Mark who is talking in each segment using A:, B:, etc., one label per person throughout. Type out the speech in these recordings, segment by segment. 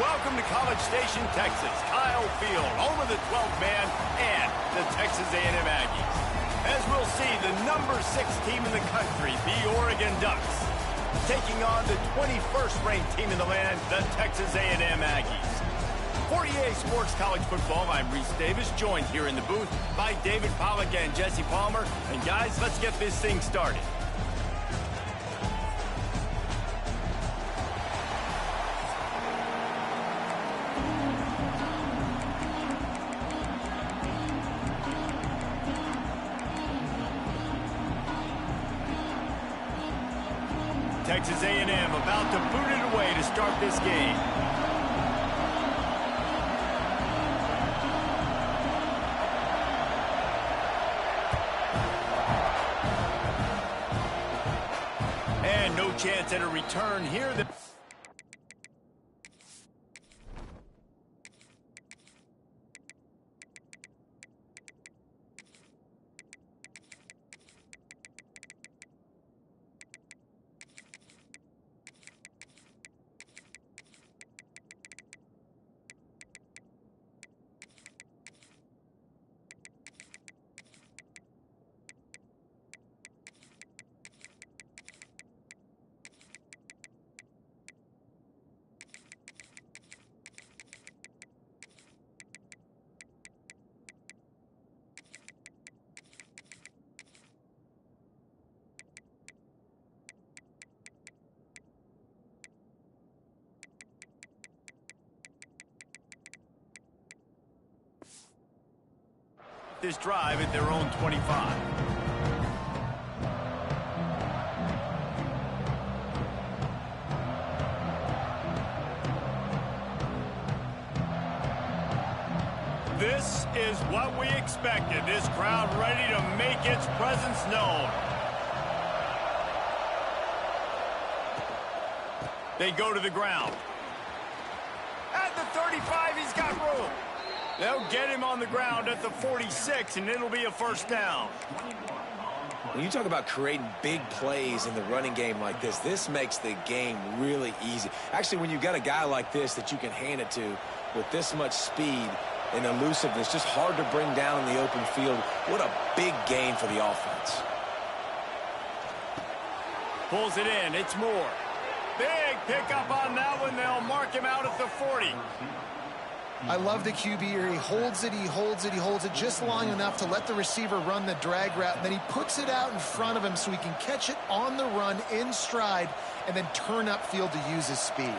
A: Welcome to College Station, Texas. Kyle Field, home of the 12th man and the Texas A&M Aggies. As we'll see, the number 6 team in the country, the Oregon Ducks, taking on the 21st ranked team in the land, the Texas A&M Aggies. For EA Sports College Football, I'm Reese Davis, joined here in the booth by David Pollack and Jesse Palmer. And guys, let's get this thing started. Texas A&M about to boot it away to start this game. And no chance at a return here. This drive at their own 25. This is what we expected. This crowd ready to make its presence known. They go to the ground. At the 35, he's got room. They'll get him on the ground at the 46, and it'll be a first down.
B: When you talk about creating big plays in the running game like this, this makes the game really easy. Actually, when you've got a guy like this that you can hand it to with this much speed and elusiveness, just hard to bring down in the open field, what a big gain for the offense.
A: Pulls it in. It's Moore. Big pickup on that one. They'll mark him out at the 40.
C: I love the QB here. He holds it, he holds it, he holds it just long enough to let the receiver run the drag route, and then he puts it out in front of him so he can catch it on the run in stride and then turn upfield to use his speed.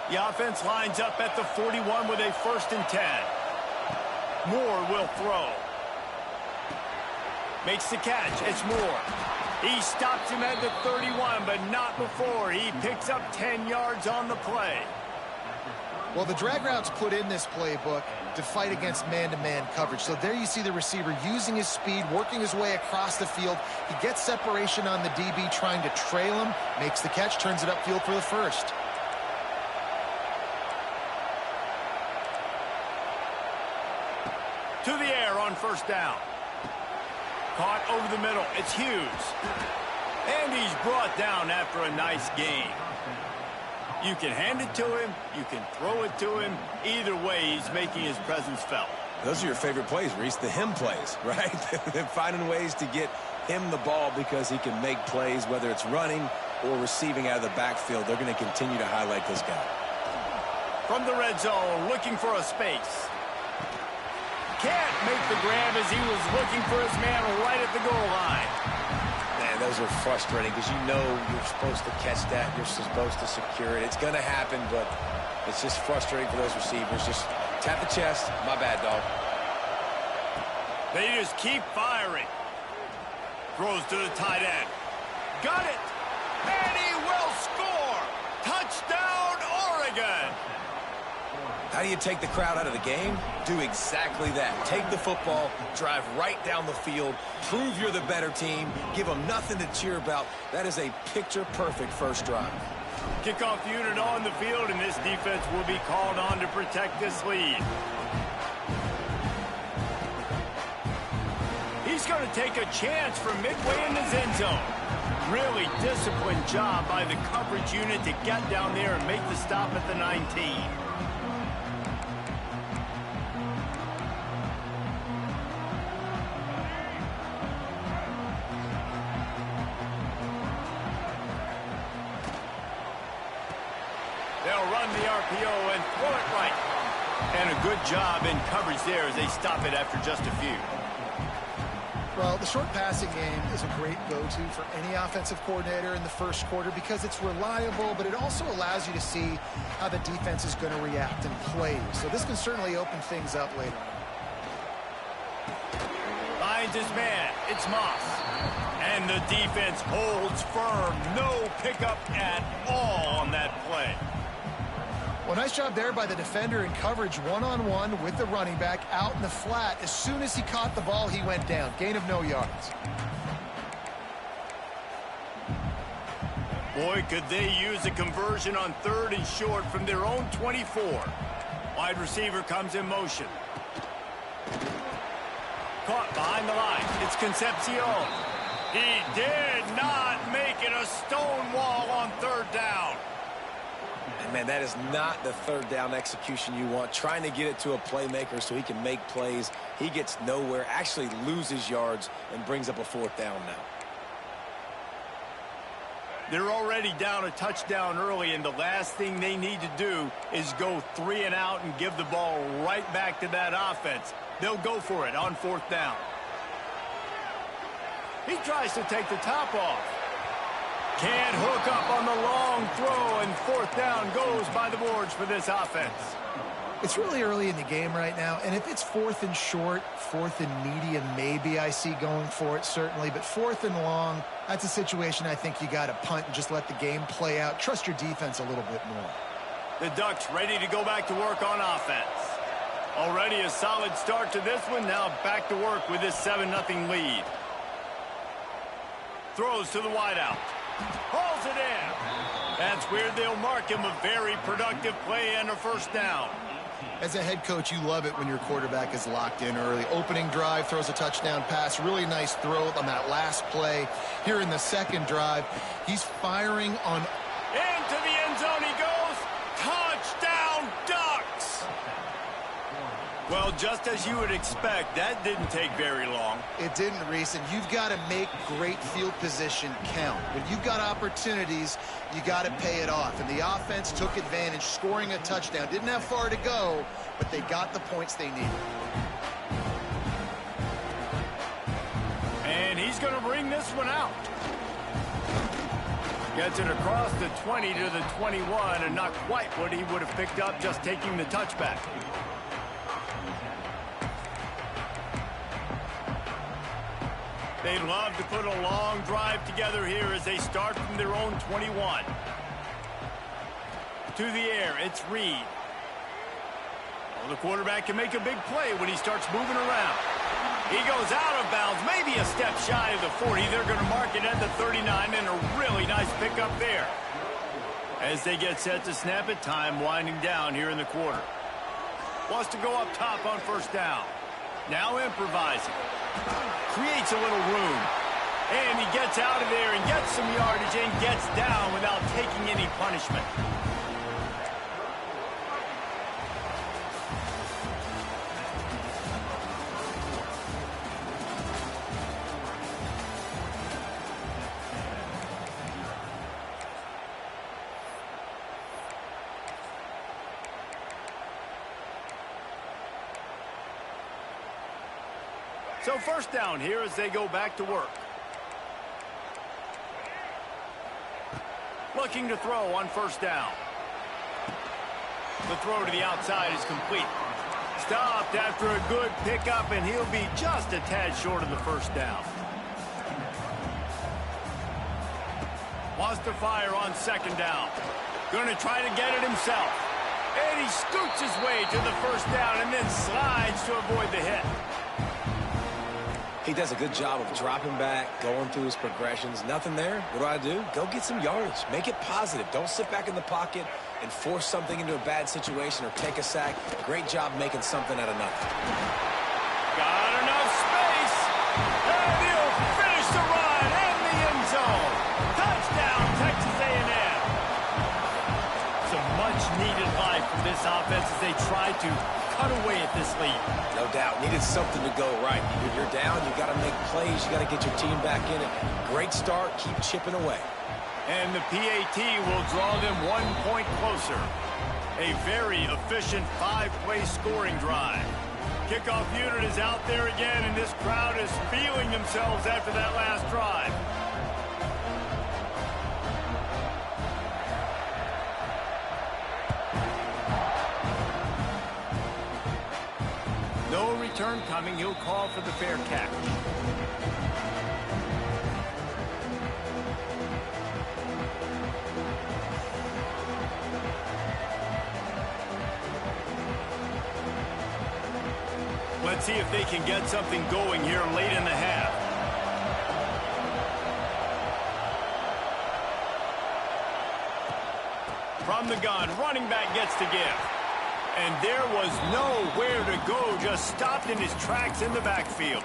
A: The offense lines up at the 41 with a 1st and 10. Moore will throw. Makes the catch. It's Moore. He stops him at the 31, but not before. He picks up 10 yards on the play.
C: Well, the drag route's put in this playbook to fight against man-to-man coverage. So there you see the receiver using his speed, working his way across the field. He gets separation on the DB, trying to trail him, makes the catch, turns it upfield for the first.
A: To the air on 1st down. Caught over the middle. It's Hughes. And he's brought down after a nice gain. You can hand it to him, you can throw it to him. Either way, he's making his presence felt.
B: Those are your favorite plays, Reese, the him plays, right? They're finding ways to get him the ball because he can make plays, whether it's running or receiving out of the backfield. They're going to continue to highlight this guy.
A: From the red zone, looking for a space. Can't make the grab as he was looking for his man right at the goal line.
B: Man, those are frustrating because you know you're supposed to catch that. You're supposed to secure it. It's going to happen, but it's just frustrating for those receivers. Just tap the chest. My bad, dog.
A: They just keep firing. Throws to the tight end. Got it. And he will score. Touchdown, Oregon.
B: How do you take the crowd out of the game? Do exactly that. Take the football, drive right down the field, prove you're the better team, give them nothing to cheer about. That is a picture-perfect first drive.
A: Kickoff unit on the field, and this defense will be called on to protect this lead. He He's going to take a chance from midway in his end zone. Really disciplined job by the coverage unit to get down there and make the stop at the 19. They'll run the RPO and throw it right. And a good job in coverage there as they stop it after just a few.
C: Well, the short passing game is a great go-to for any offensive coordinator in the first quarter because it's reliable, but it also allows you to see how the defense is going to react and play. So this can certainly open things up later.
A: Finds his man. It's Moss. And the defense holds firm. No pickup at all on that play.
C: Well, nice job there by the defender in coverage one-on-one with the running back out in the flat. As soon as he caught the ball, he went down. Gain of no yards.
A: Boy, could they use a conversion on 3rd and short from their own 24. Wide receiver comes in motion. Caught behind the line. It's Concepcion. He did not make it a stone wall on 3rd down.
B: And man, that is not the 3rd down execution you want. Trying to get it to a playmaker so he can make plays. He gets nowhere, actually loses yards, and brings up a 4th down now.
A: They're already down a touchdown early, and the last thing they need to do is go 3 and out and give the ball right back to that offense. They'll go for it on 4th down. He tries to take the top off. Can't hook up on the long throw, and 4th down goes by the boards for this offense.
C: It's really early in the game right now, and if it's 4th and short, 4th and medium, maybe I see going for it, certainly. But 4th and long, that's a situation I think you got to punt and just let the game play out. Trust your defense a little bit more.
A: The Ducks ready to go back to work on offense. Already a solid start to this one. Now back to work with this 7-0 lead. Throws to the wideout. Hauls it in. That's where they'll mark him a very productive play and a 1st down.
C: As a head coach, you love it when your quarterback is locked in early. Opening drive, throws a touchdown pass. Really nice throw on that last play. Here in the 2nd drive, he's firing on.
A: Into the end zone he goes. Touchdown, Ducks! Well, just as you would expect, that didn't take very long.
C: It didn't, Reese, and you've got to make great field position count. When you've got opportunities, you got to pay it off. And the offense took advantage, scoring a touchdown. Didn't have far to go, but they got the points they needed.
A: And he's going to bring this one out. Gets it across the 20 to the 21, and not quite what he would have picked up just taking the touchback. They'd love to put a long drive together here as they start from their own 21. To the air, it's Reed. Well, the quarterback can make a big play when he starts moving around. He goes out of bounds, maybe a step shy of the 40. They're going to mark it at the 39, and a really nice pickup there. As they get set to snap it, time winding down here in the quarter. Wants to go up top on 1st down. Now improvising. Creates a little room. And he gets out of there and gets some yardage and gets down without taking any punishment. So 1st down here as they go back to work. Looking to throw on 1st down. The throw to the outside is complete. Stopped after a good pickup, and he'll be just a tad short of the 1st down. Wants to fire on 2nd down. Going to try to get it himself. And he scoots his way to the 1st down and then slides to avoid the hit.
B: He does a good job of dropping back, going through his progressions. Nothing there. What do? Go get some yardage. Make it positive. Don't sit back in the pocket and force something into a bad situation or take a sack. Great job making something out of nothing.
A: Got enough space. from this offense as they tried to cut away at this lead.
B: No doubt. Needed something to go right. You're down. You got to make plays. You got to get your team back in it. Great start. Keep chipping away.
A: And the PAT will draw them 1 point closer. A very efficient 5-play scoring drive. Kickoff unit is out there again, and this crowd is feeling themselves after that last drive. No return coming. He'll call for the fair catch. Let's see if they can get something going here late in the half. From the gun, running back gets to give. And there was nowhere to go, just stopped in his tracks in the backfield.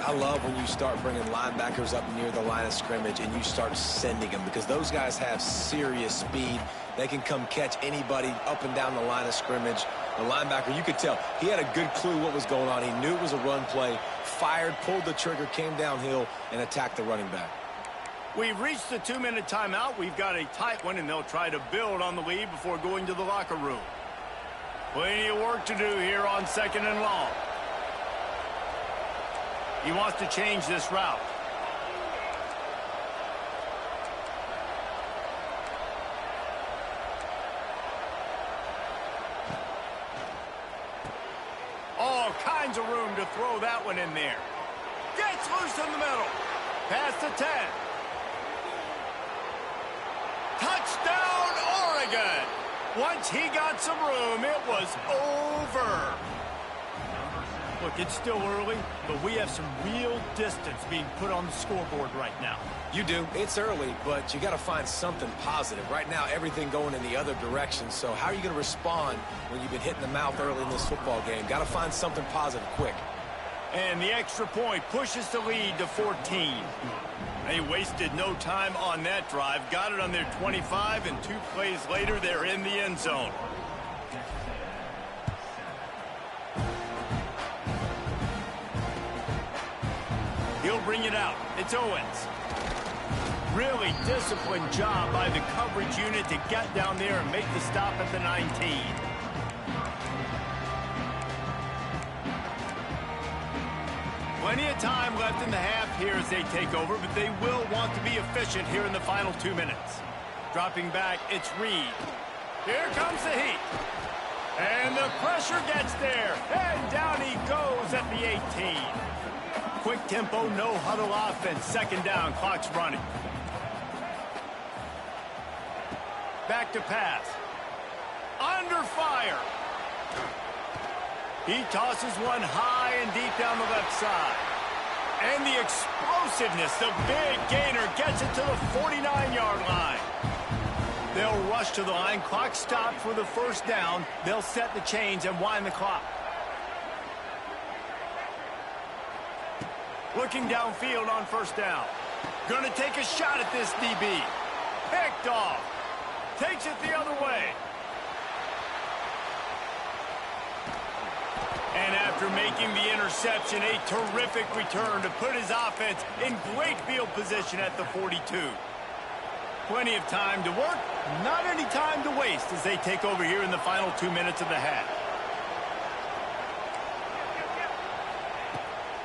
B: I love when you start bringing linebackers up near the line of scrimmage and you start sending them, because those guys have serious speed. They can come catch anybody up and down the line of scrimmage. The linebacker, you could tell, he had a good clue what was going on. He knew it was a run play, fired, pulled the trigger, came downhill, and attacked the running back.
A: We've reached the 2-minute timeout. We've got a tight one, and they'll try to build on the lead before going to the locker room. Plenty of work to do here on 2nd and long. He wants to change this route. All kinds of room to throw that one in there. Gets loose in the middle. Past the 10. Touchdown, Oregon! Once he got some room, it was over. Look, it's still early, but we have some real distance being put on the scoreboard right now.
B: You do. It's early, but you got to find something positive. Right now, everything going in the other direction. So how are you going to respond when you've been hit in the mouth early in this football game? Got to find something positive quick.
A: And the extra point pushes the lead to 14. They wasted no time on that drive. Got it on their 25, and 2 plays later, they're in the end zone. He'll bring it out. It's Owens. Really disciplined job by the coverage unit to get down there and make the stop at the 19. Plenty of time left in the half here as they take over, but they will want to be efficient here in the final 2 minutes. Dropping back, it's Reed. Here comes the heat. And the pressure gets there. And down he goes at the 18. Quick tempo, no huddle offense. 2nd down, clock's running. Back to pass. Under fire. He tosses one high and deep down the left side. And the explosiveness, the big gainer gets it to the 49-yard line. They'll rush to the line. Clock stopped for the 1st down. They'll set the chains and wind the clock. Looking downfield on 1st down. Gonna take a shot at this DB. Picked off. Takes it the other way. And after making the interception, a terrific return to put his offense in great field position at the 42. Plenty of time to work, not any time to waste as they take over here in the final 2 minutes of the half.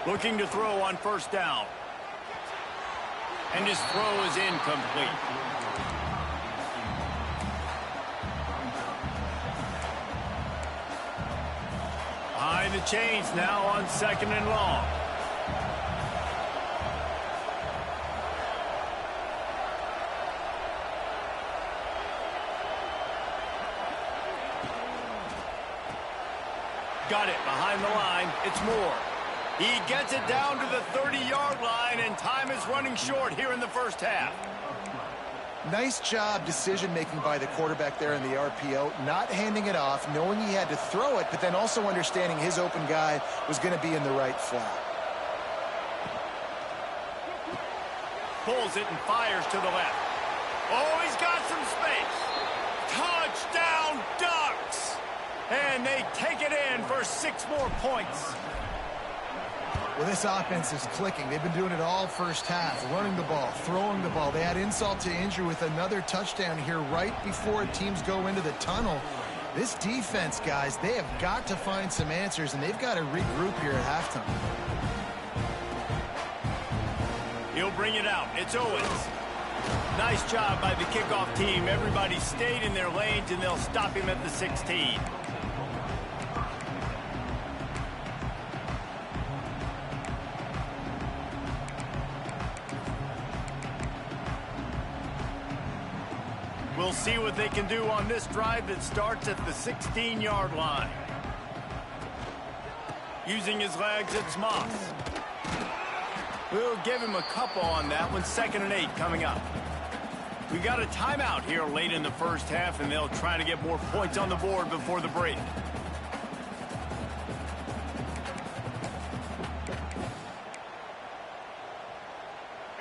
A: Looking to throw on 1st down. And his throw is incomplete. Behind the chains now on 2nd and long. Got it behind the line. It's Moore. He gets it down to the 30-yard line, and time is running short here in the 1st half.
C: Nice job decision-making by the quarterback there in the RPO, not handing it off, knowing he had to throw it, but then also understanding his open guy was going to be in the right flat.
A: Pulls it and fires to the left. Oh, he's got some space. Touchdown Ducks! And they take it in for 6 more points.
C: Well, this offense is clicking. They've been doing it all first half, running the ball, throwing the ball. They had insult to injury with another touchdown here right before teams go into the tunnel. This defense, guys, they have got to find some answers, and they've got to regroup here at halftime.
A: He'll bring it out. It's Owens. Nice job by the kickoff team. Everybody stayed in their lanes, and they'll stop him at the 16. We'll see what they can do on this drive that starts at the 16-yard line. Using his legs, it's Moss. We'll give him a couple on that one. 2nd and 8 coming up. We got a timeout here late in the first half, and they'll try to get more points on the board before the break.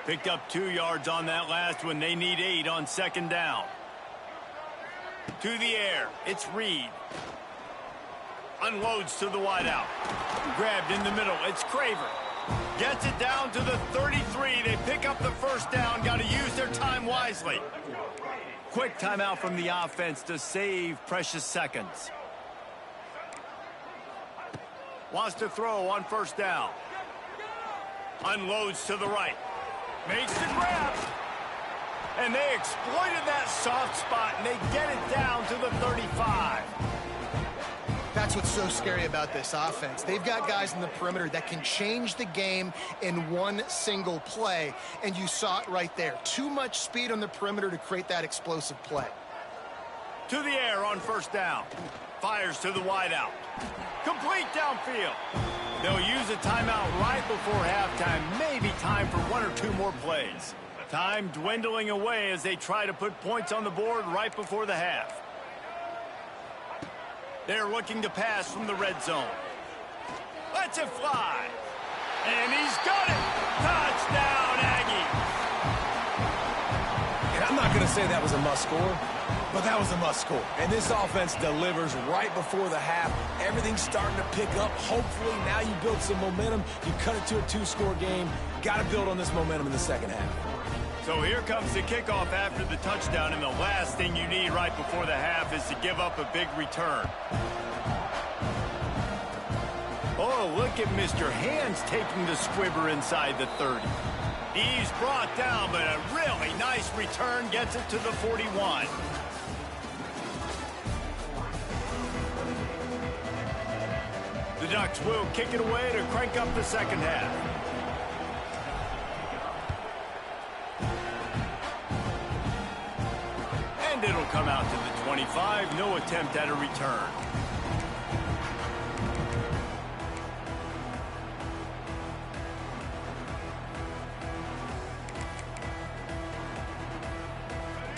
A: Picked up 2 yards on that last one. They need 8 on 2nd down. To the air, it's Reed. Unloads to the wideout. Grabbed in the middle, it's Craver. Gets it down to the 33. They pick up the first down. Got to use their time wisely. Quick timeout from the offense to save precious seconds. Wants to throw on 1st down. Unloads to the right. Makes the grab. And they exploited that soft spot, and they get it down to the 35.
C: That's what's so scary about this offense. They've got guys in the perimeter that can change the game in one single play, and you saw it right there. Too much speed on the perimeter to create that explosive play.
A: To the air on 1st down. Fires to the wideout. Complete downfield. They'll use a timeout right before halftime. Maybe time for 1 or 2 more plays. Time dwindling away as they try to put points on the board right before the half. They're looking to pass from the red zone. Lets it fly. And he's got it. Touchdown, Aggies.
B: And I'm not going to say that was a must-score, but that was a must-score. And this offense delivers right before the half. Everything's starting to pick up. Hopefully now you build some momentum. You cut it to a 2-score game. Got to build on this momentum in the second half.
A: So here comes the kickoff after the touchdown, and the last thing you need right before the half is to give up a big return. Oh, look at Mr. Hands taking the squibber inside the 30. He's brought down, but a really nice return gets it to the 41. The Ducks will kick it away to crank up the second half. And it'll come out to the 25. No attempt at a return.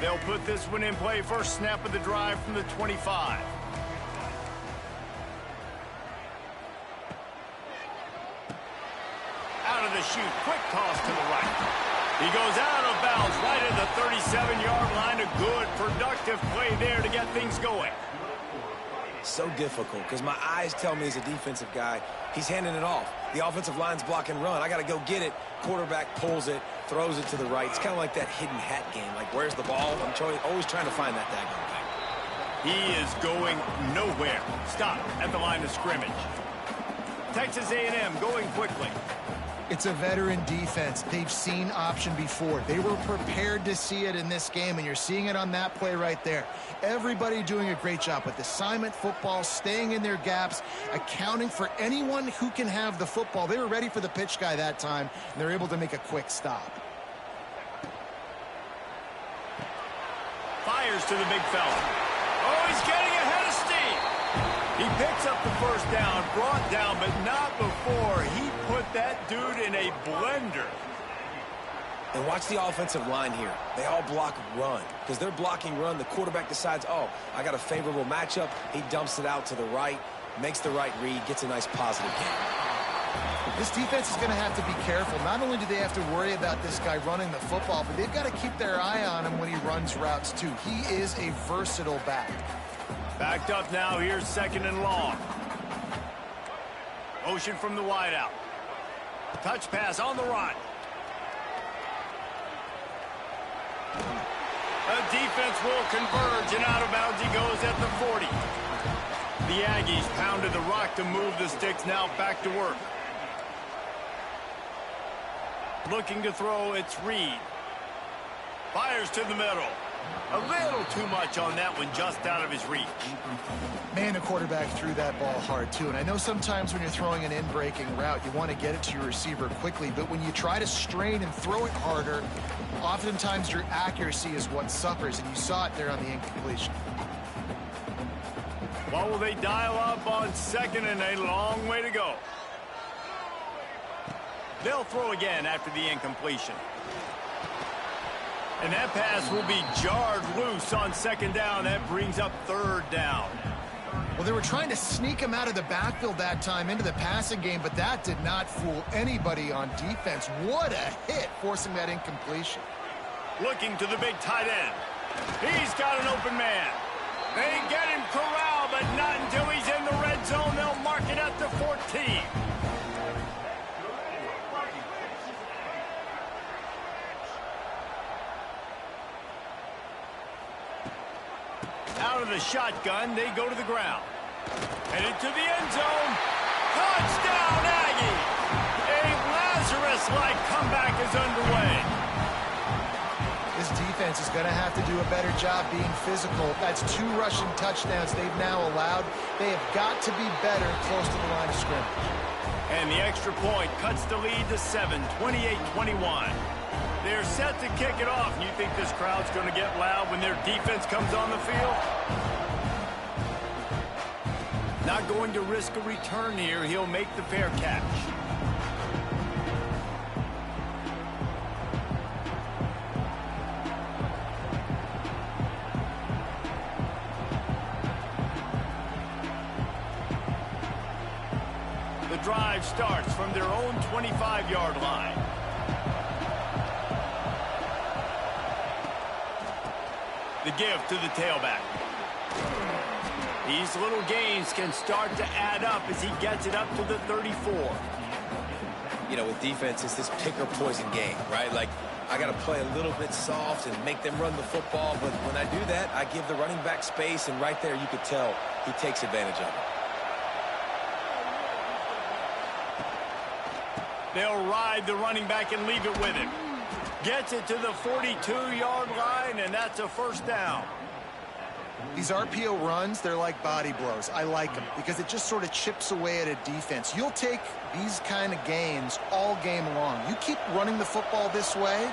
A: They'll put this one in play. First snap of the drive from the 25. Out of the chute. Quick toss to the right. He goes out of bounds right at the 37-yard line. A good, productive play there to get things going.
B: So difficult because my eyes tell me as a defensive guy, he's handing it off. The offensive line's block and run. I got to go get it. Quarterback pulls it, throws it to the right. It's kind of like that hidden hat game. Like, where's the ball? I'm always trying to find that daggone thing.
A: He is going nowhere. Stop at the line of scrimmage. Texas A&M going quickly.
C: It's a veteran defense. They've seen option before. They were prepared to see it in this game, and you're seeing it on that play right there. Everybody doing a great job with assignment football, staying in their gaps, accounting for anyone who can have the football. They were ready for the pitch guy that time, and they're able to make a quick stop.
A: Fires to the big fella. Oh, he's getting ahead of steam. He picks up the first down, brought down, but not before he put that dude in a blender.
B: And watch the offensive line here. They all block run. Because they're blocking run, the quarterback decides, oh, I got a favorable matchup. He dumps it out to the right, makes the right read, gets a nice positive gain.
C: This defense is going to have to be careful. Not only do they have to worry about this guy running the football, but they've got to keep their eye on him when he runs routes too. He is a versatile back.
A: Backed up now. Here's 2nd and long. Motion from the wideout. Touch pass on the run. The defense will converge, and out of bounds he goes at the 40. The Aggies pounded the rock to move the sticks. Now back to work. Looking to throw, it's Reed. Fires to the middle. A little too much on that one, just out of his reach.
C: Man, the quarterback threw that ball hard, too. And I know sometimes when you're throwing an in-breaking route, you want to get it to your receiver quickly. But when you try to strain and throw it harder, oftentimes your accuracy is what suffers. And you saw it there on the incompletion.
A: What will they dial up on 2nd and a long way to go? They'll throw again after the incompletion. And that pass will be jarred loose on 2nd down. That brings up 3rd down.
C: Well, they were trying to sneak him out of the backfield that time into the passing game, but that did not fool anybody on defense. What a hit, forcing that incompletion.
A: Looking to the big tight end. He's got an open man. They get him corralled, but not until he's in the red zone. They'll mark it at the 14. Out of the shotgun, they go to the ground. And into the end zone. Touchdown, Aggie! A Lazarus-like comeback is underway.
C: This defense is going to have to do a better job being physical. That's 2 rushing touchdowns they've now allowed. They have got to be better close to the line of scrimmage.
A: And the extra point cuts the lead to 7, 28-21. They're set to kick it off. You think this crowd's going to get loud when their defense comes on the field? Not going to risk a return here. He'll make the fair catch. The drive starts from their own 25-yard line. The give to the tailback. These little gains can start to add up as he gets it up to the 34.
B: You know, with defense, it's this pick or poison game, right? Like, I got to play a little bit soft and make them run the football, but when I do that, I give the running back space, and right there you could tell he takes advantage of it.
A: They'll ride the running back and leave it with him. Gets it to the 42-yard line, and that's a 1st down.
C: These RPO runs, they're like body blows. I like them because it just sort of chips away at a defense. You'll take these kind of gains all game long. You keep running the football this way,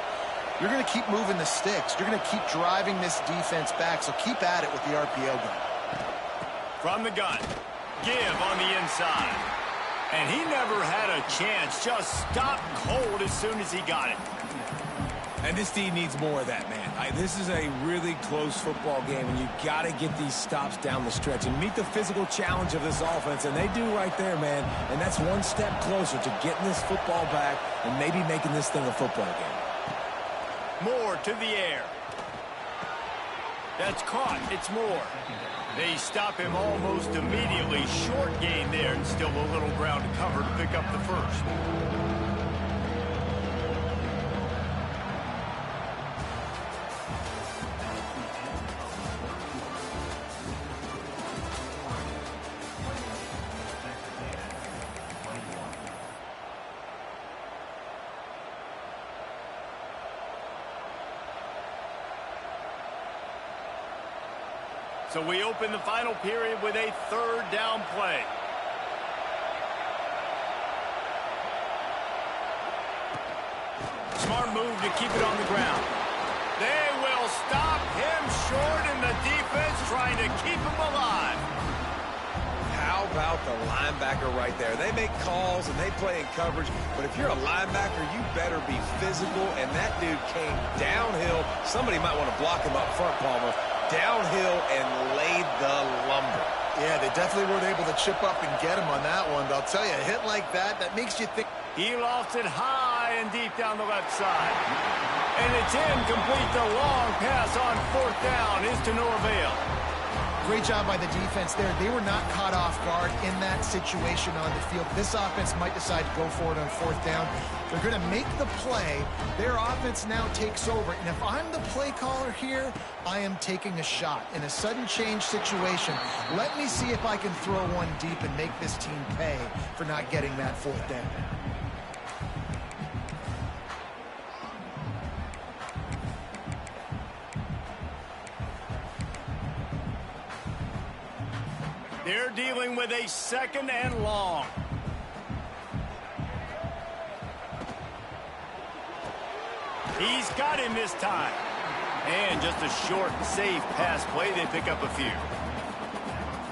C: you're going to keep moving the sticks. You're going to keep driving this defense back, so keep at it with the RPO gun.
A: From the gun, give on the inside. And he never had a chance, just stopped cold as soon as he got it.
B: And this team needs more of that, man. This is a really close football game, and you got to get these stops down the stretch and meet the physical challenge of this offense, and they do right there, man. And that's one step closer to getting this football back and maybe making this thing a football game.
A: Moore to the air. That's caught. It's Moore. They stop him almost immediately. Short gain there, and still a little ground to cover to pick up the 1st. So we open the final period with a 3rd down play. Smart move to keep it on the ground. They will stop him short, and the defense trying to keep him alive.
B: How about the linebacker right there? They make calls and they play in coverage, but if you're a linebacker, you better be physical, and that dude came downhill. Somebody might want to block him up front, Palmer. Downhill and laid the lumber.
C: Yeah, they definitely weren't able to chip up and get him on that one. But I'll tell you, a hit like that, that makes you think.
A: He lofts it high and deep down the left side. And it's incomplete. The long pass on 4th down is to no avail.
C: Great job by the defense there. They were not caught off guard in that situation on the field. This offense might decide to go for it on 4th down. They're going to make the play. Their offense now takes over. And if I'm the play caller here, I am taking a shot. In a sudden change situation, let me see if I can throw one deep and make this team pay for not getting that 4th down.
A: They're dealing with a 2nd and long. He's got him this time. And just a short, safe pass play. They pick up a few.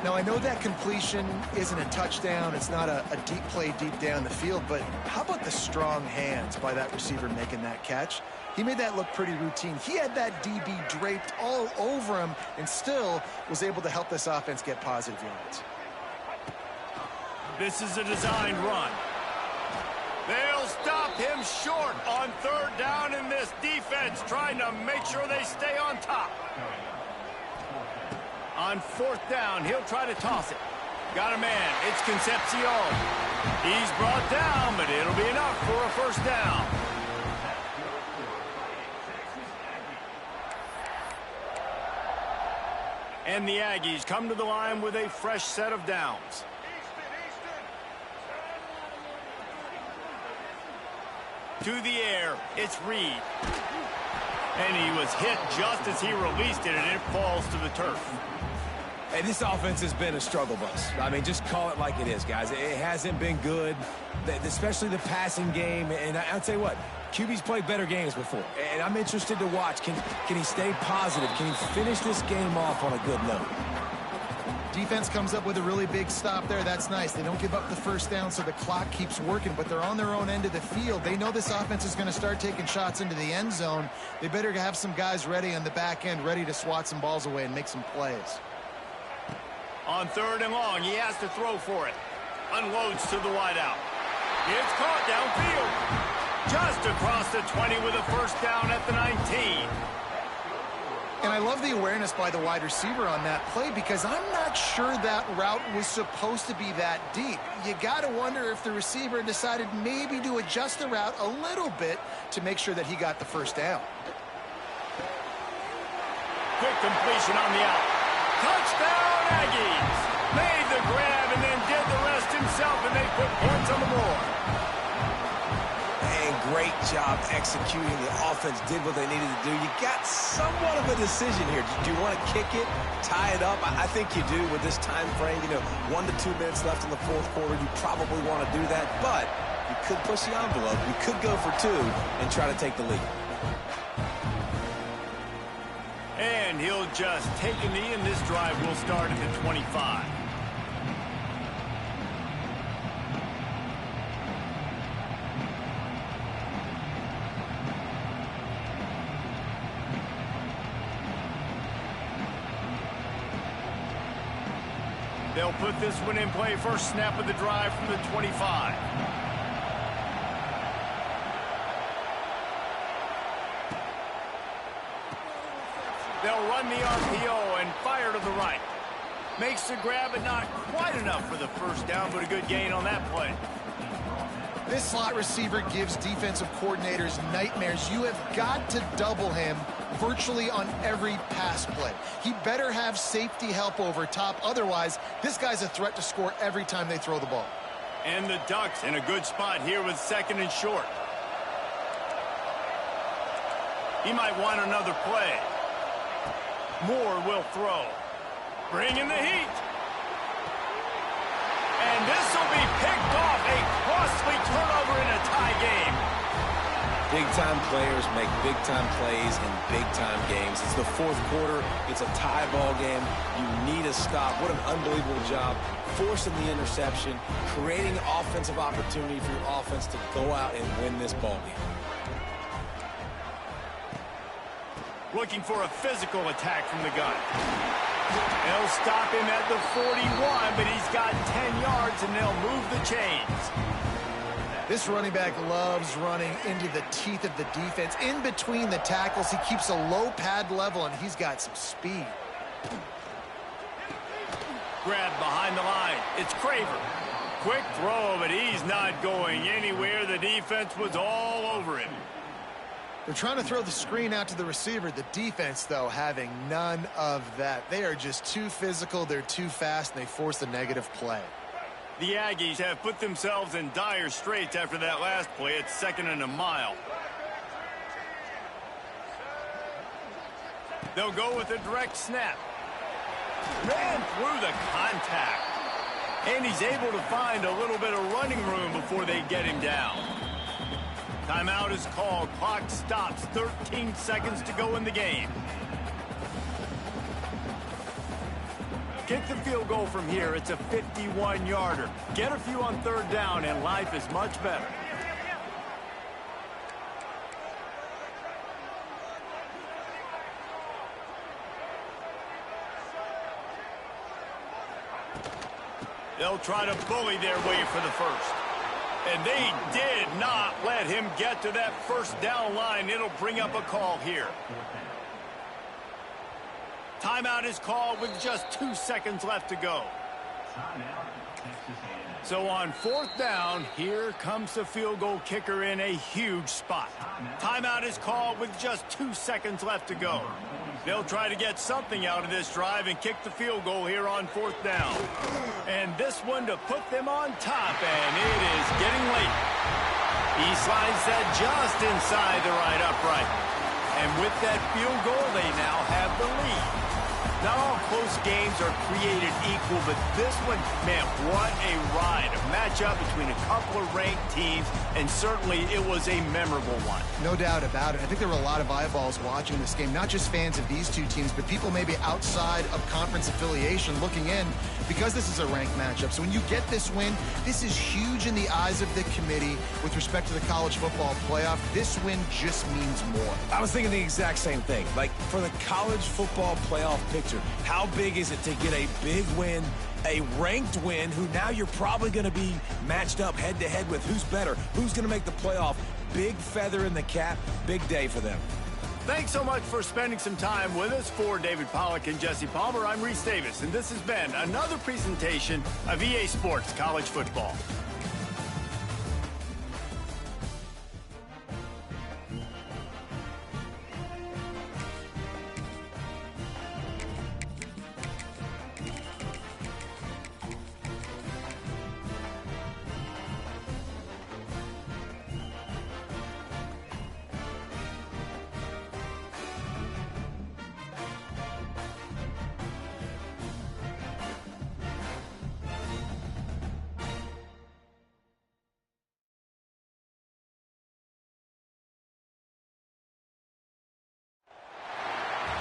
C: Now, I know that completion isn't a touchdown. It's not a deep play deep down the field. But how about the strong hands by that receiver making that catch? He made that look pretty routine. He had that DB draped all over him and still was able to help this offense get positive yards.
A: This is a designed run. They'll stop him short on 3rd down, in this defense trying to make sure they stay on top. On 4th down, he'll try to toss it. Got a man. It's Concepcion. He's brought down, but it'll be enough for a 1st down. And the Aggies come to the line with a fresh set of downs. To the air, it's Reed. And he was hit just as he released it, and it falls to the turf.
B: Hey, this offense has been a struggle bus. I mean, just call it like it is, guys. It hasn't been good, especially the passing game. And I'll tell you what, QB's played better games before. And I'm interested to watch. Can he stay positive? Can he finish this game off on a good note?
C: Defense comes up with a really big stop there. That's nice. They don't give up the 1st down, so the clock keeps working, but they're on their own end of the field. They know this offense is going to start taking shots into the end zone. They better have some guys ready on the back end, ready to swat some balls away and make some plays.
A: On 3rd and long, he has to throw for it. Unloads to the wideout. It's caught downfield. Just across the 20 with a 1st down at the 19.
C: And I love the awareness by the wide receiver on that play because I'm not sure that route was supposed to be that deep. You got to wonder if the receiver decided maybe to adjust the route a little bit to make sure that he got the 1st down.
A: Quick completion on the out. Touchdown, Aggies! Made the grab and then did the rest himself, and they put points on the board.
B: And great job executing. The offense did what they needed to do. You got somewhat of a decision here. Do you want to kick it, tie it up? I think you do with this time frame. 1 to 2 minutes left in the 4th quarter. You probably want to do that, but you could push the envelope. You could go for 2 and try to take the lead.
A: And he'll just take a knee, and this drive will start at the 25. They'll put this one in play. First snap of the drive from the 25. They'll run the RPO and fire to the right. Makes the grab, but not quite enough for the 1st down, but a good gain on that play.
C: This slot receiver gives defensive coordinators nightmares. You have got to double him virtually on every pass play. He better have safety help over top. Otherwise, this guy's a threat to score every time they throw the ball.
A: And the Ducks in a good spot here with 2nd and short. He might want another play. Moore will throw. Bringing the heat. And this will be picked off. A costly turnover in a tie game.
B: Big-time players make big-time plays in big-time games. It's the 4th quarter. It's a tie ball game. You need a stop. What an unbelievable job. Forcing the interception, creating offensive opportunity for your offense to go out and win this ball game.
A: Looking for a physical attack from the gun. They'll stop him at the 41, but he's got 10 yards, and they'll move the chains.
C: This running back loves running into the teeth of the defense. In between the tackles, he keeps a low pad level, and he's got some speed.
A: Grab behind the line. It's Craver. Quick throw, but he's not going anywhere. The defense was all over him.
C: They're trying to throw the screen out to the receiver. The defense, though, having none of that. They are just too physical. They're too fast, and they force a negative play.
A: The Aggies have put themselves in dire straits after that last play. It's 2nd and a mile. They'll go with a direct snap. Ran through the contact. And he's able to find a little bit of running room before they get him down. Timeout is called. Clock stops. 13 seconds to go in the game. Kick the field goal from here. It's a 51-yarder. Get a few on 3rd down, and life is much better. They'll try to bully their way for the first. And they did not let him get to that 1st down line. It'll bring up a call here. Timeout is called with just 2 seconds left to go. So on 4th down, here comes the field goal kicker in a huge spot. Timeout is called with just 2 seconds left to go. They'll try to get something out of this drive and kick the field goal here on 4th down. And this one to put them on top, and it is getting late. He slides that just inside the right upright. And with that field goal, they now have the lead. Not all close games are created equal, but this one, man, what a ride. A matchup between a couple of ranked teams, and certainly it was a memorable one.
C: No doubt about it. I think there were a lot of eyeballs watching this game, not just fans of these two teams, but people maybe outside of conference affiliation looking in because this is a ranked matchup. So when you get this win, this is huge in the eyes of the committee with respect to the college football playoff. This win just means more.
B: I was thinking the exact same thing. Like, for the college football playoff picture, how big is it to get a big win, a ranked win, who now you're probably going to be matched up head-to-head with who's better, who's going to make the playoff. Big feather in the cap, big day for them.
A: Thanks so much for spending some time with us. For David Pollack and Jesse Palmer, I'm Reese Davis, and this has been another presentation of EA Sports College Football.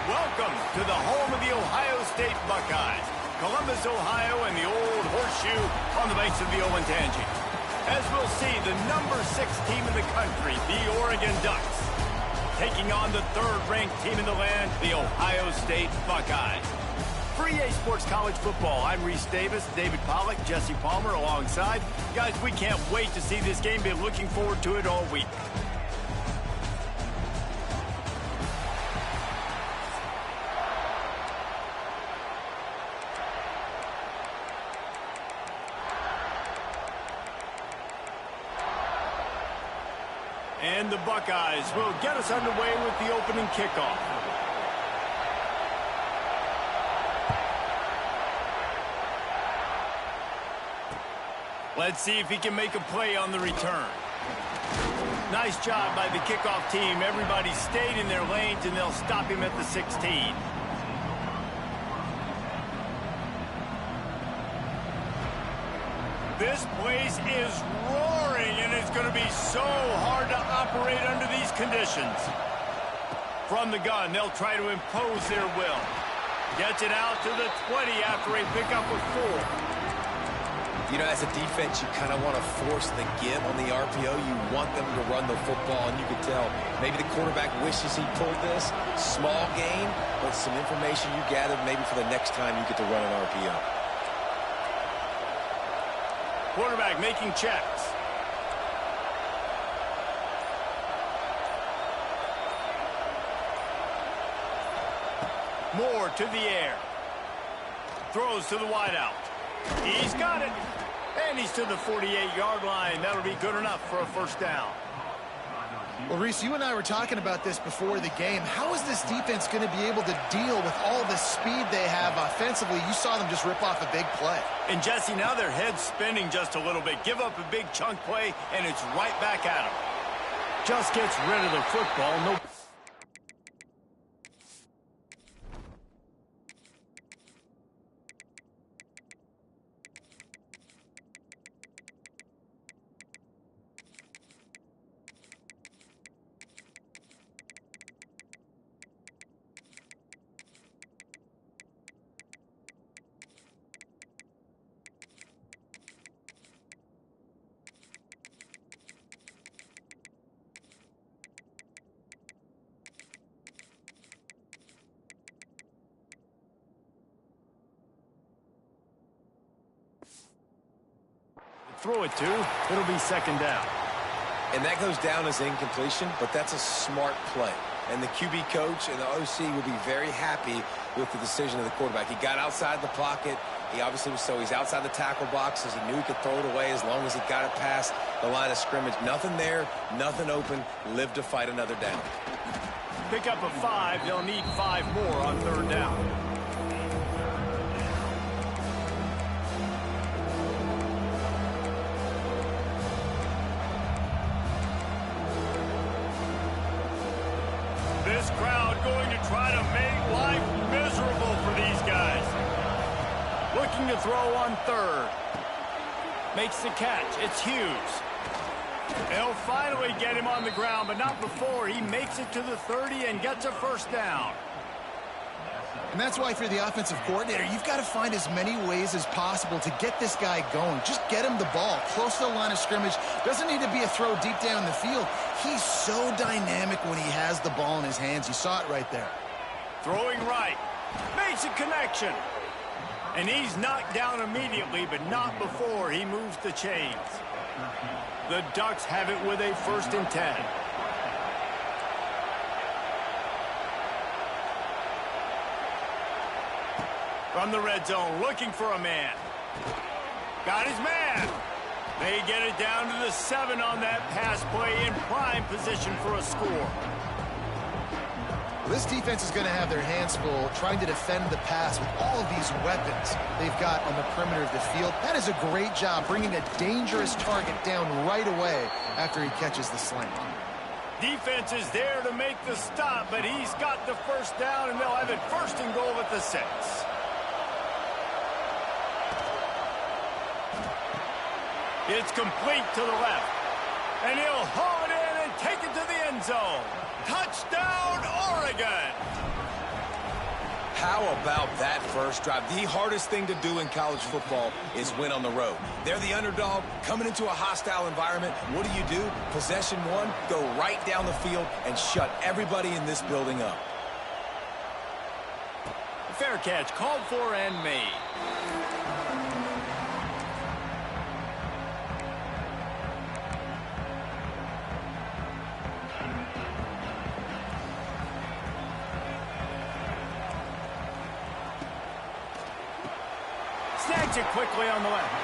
A: Welcome to the home of the Ohio State Buckeyes. Columbus, Ohio, and the old horseshoe on the banks of the Olentangy. As we'll see, the number 6 team in the country, the Oregon Ducks, taking on the 3rd-ranked team in the land, the Ohio State Buckeyes. For EA Sports College Football, I'm Reese Davis, David Pollack, Jesse Palmer alongside. Guys, we can't wait to see this game. Been looking forward to it all week. And the Buckeyes will get us underway with the opening kickoff. Let's see if he can make a play on the return. Nice job by the kickoff team. Everybody stayed in their lanes, and they'll stop him at the 16. This place is roaring, and it's going to be so hard to operate under these conditions. From the gun, they'll try to impose their will. Gets it out to the 20 after a pickup of 4.
B: You know, as a defense, you kind of want to force the give on the RPO. You want them to run the football, and you can tell maybe the quarterback wishes he pulled this. Small gain, but some information you gathered maybe for the next time you get to run an RPO.
A: Quarterback making checks. Moore to the air. Throws to the wideout. He's got it. And he's to the 48-yard line. That'll be good enough for a first down.
C: Well, Reese, you and I were talking about this before the game. How is this defense going to be able to deal with all the speed they have offensively? You saw them just rip off a big play.
A: And, Jesse, now their head's spinning just a little bit. Give up a big chunk play, and it's right back at them. Just gets rid of the football. No. Throw it to, it'll be second down.
B: And that goes down as incompletion, but that's a smart play. And the QB coach and the OC will be very happy with the decision of the quarterback. He got outside the pocket. He obviously was he's outside the tackle boxes. He knew he could throw it away as long as he got it past the line of scrimmage. Nothing there, nothing open. Live to fight another down.
A: Pick up a 5. They'll need 5 more on third down. This crowd going to try to make life miserable for these guys. Looking to throw on third. Makes the catch. It's Hughes. They'll finally get him on the ground, but not before he makes it to the 30 and gets a first down.
C: And that's why, if you're the offensive coordinator, you've got to find as many ways as possible to get this guy going. Just get him the ball close to the line of scrimmage. Doesn't need to be a throw deep down the field. He's so dynamic when he has the ball in his hands. You saw it right there.
A: Throwing right. Makes a connection. And he's knocked down immediately, but not before he moves the chains. The Ducks have it with a 1st and 10. From the red zone, looking for a man. Got his man. They get it down to the 7 on that pass play, in prime position for a score.
C: This defense is going to have their hands full trying to defend the pass with all of these weapons they've got on the perimeter of the field. That is a great job bringing a dangerous target down right away after he catches the slant.
A: Defense is there to make the stop, but he's got the first down, and they'll have it 1st and goal at the 6. It's complete to the left. And he'll haul it in and take it to the end zone. Touchdown, Oregon!
B: How about that first drive? The hardest thing to do in college football is win on the road. They're the underdog coming into a hostile environment. What do? Possession 1, go right down the field and shut everybody in this building up.
A: Fair catch called for and made. Snags it quickly on the left.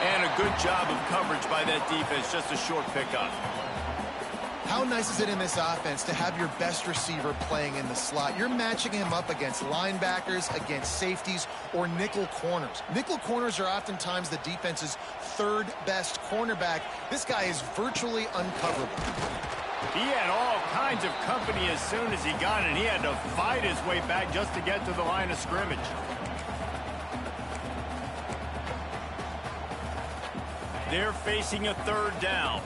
A: And a good job of coverage by that defense. Just a short pickup.
C: How nice is it in this offense to have your best receiver playing in the slot? You're matching him up against linebackers, against safeties, or nickel corners. Nickel corners are oftentimes the defense's 3rd best cornerback. This guy is virtually uncoverable.
A: He had all kinds of company as soon as he got it. He had to fight his way back just to get to the line of scrimmage. They're facing a 3rd down.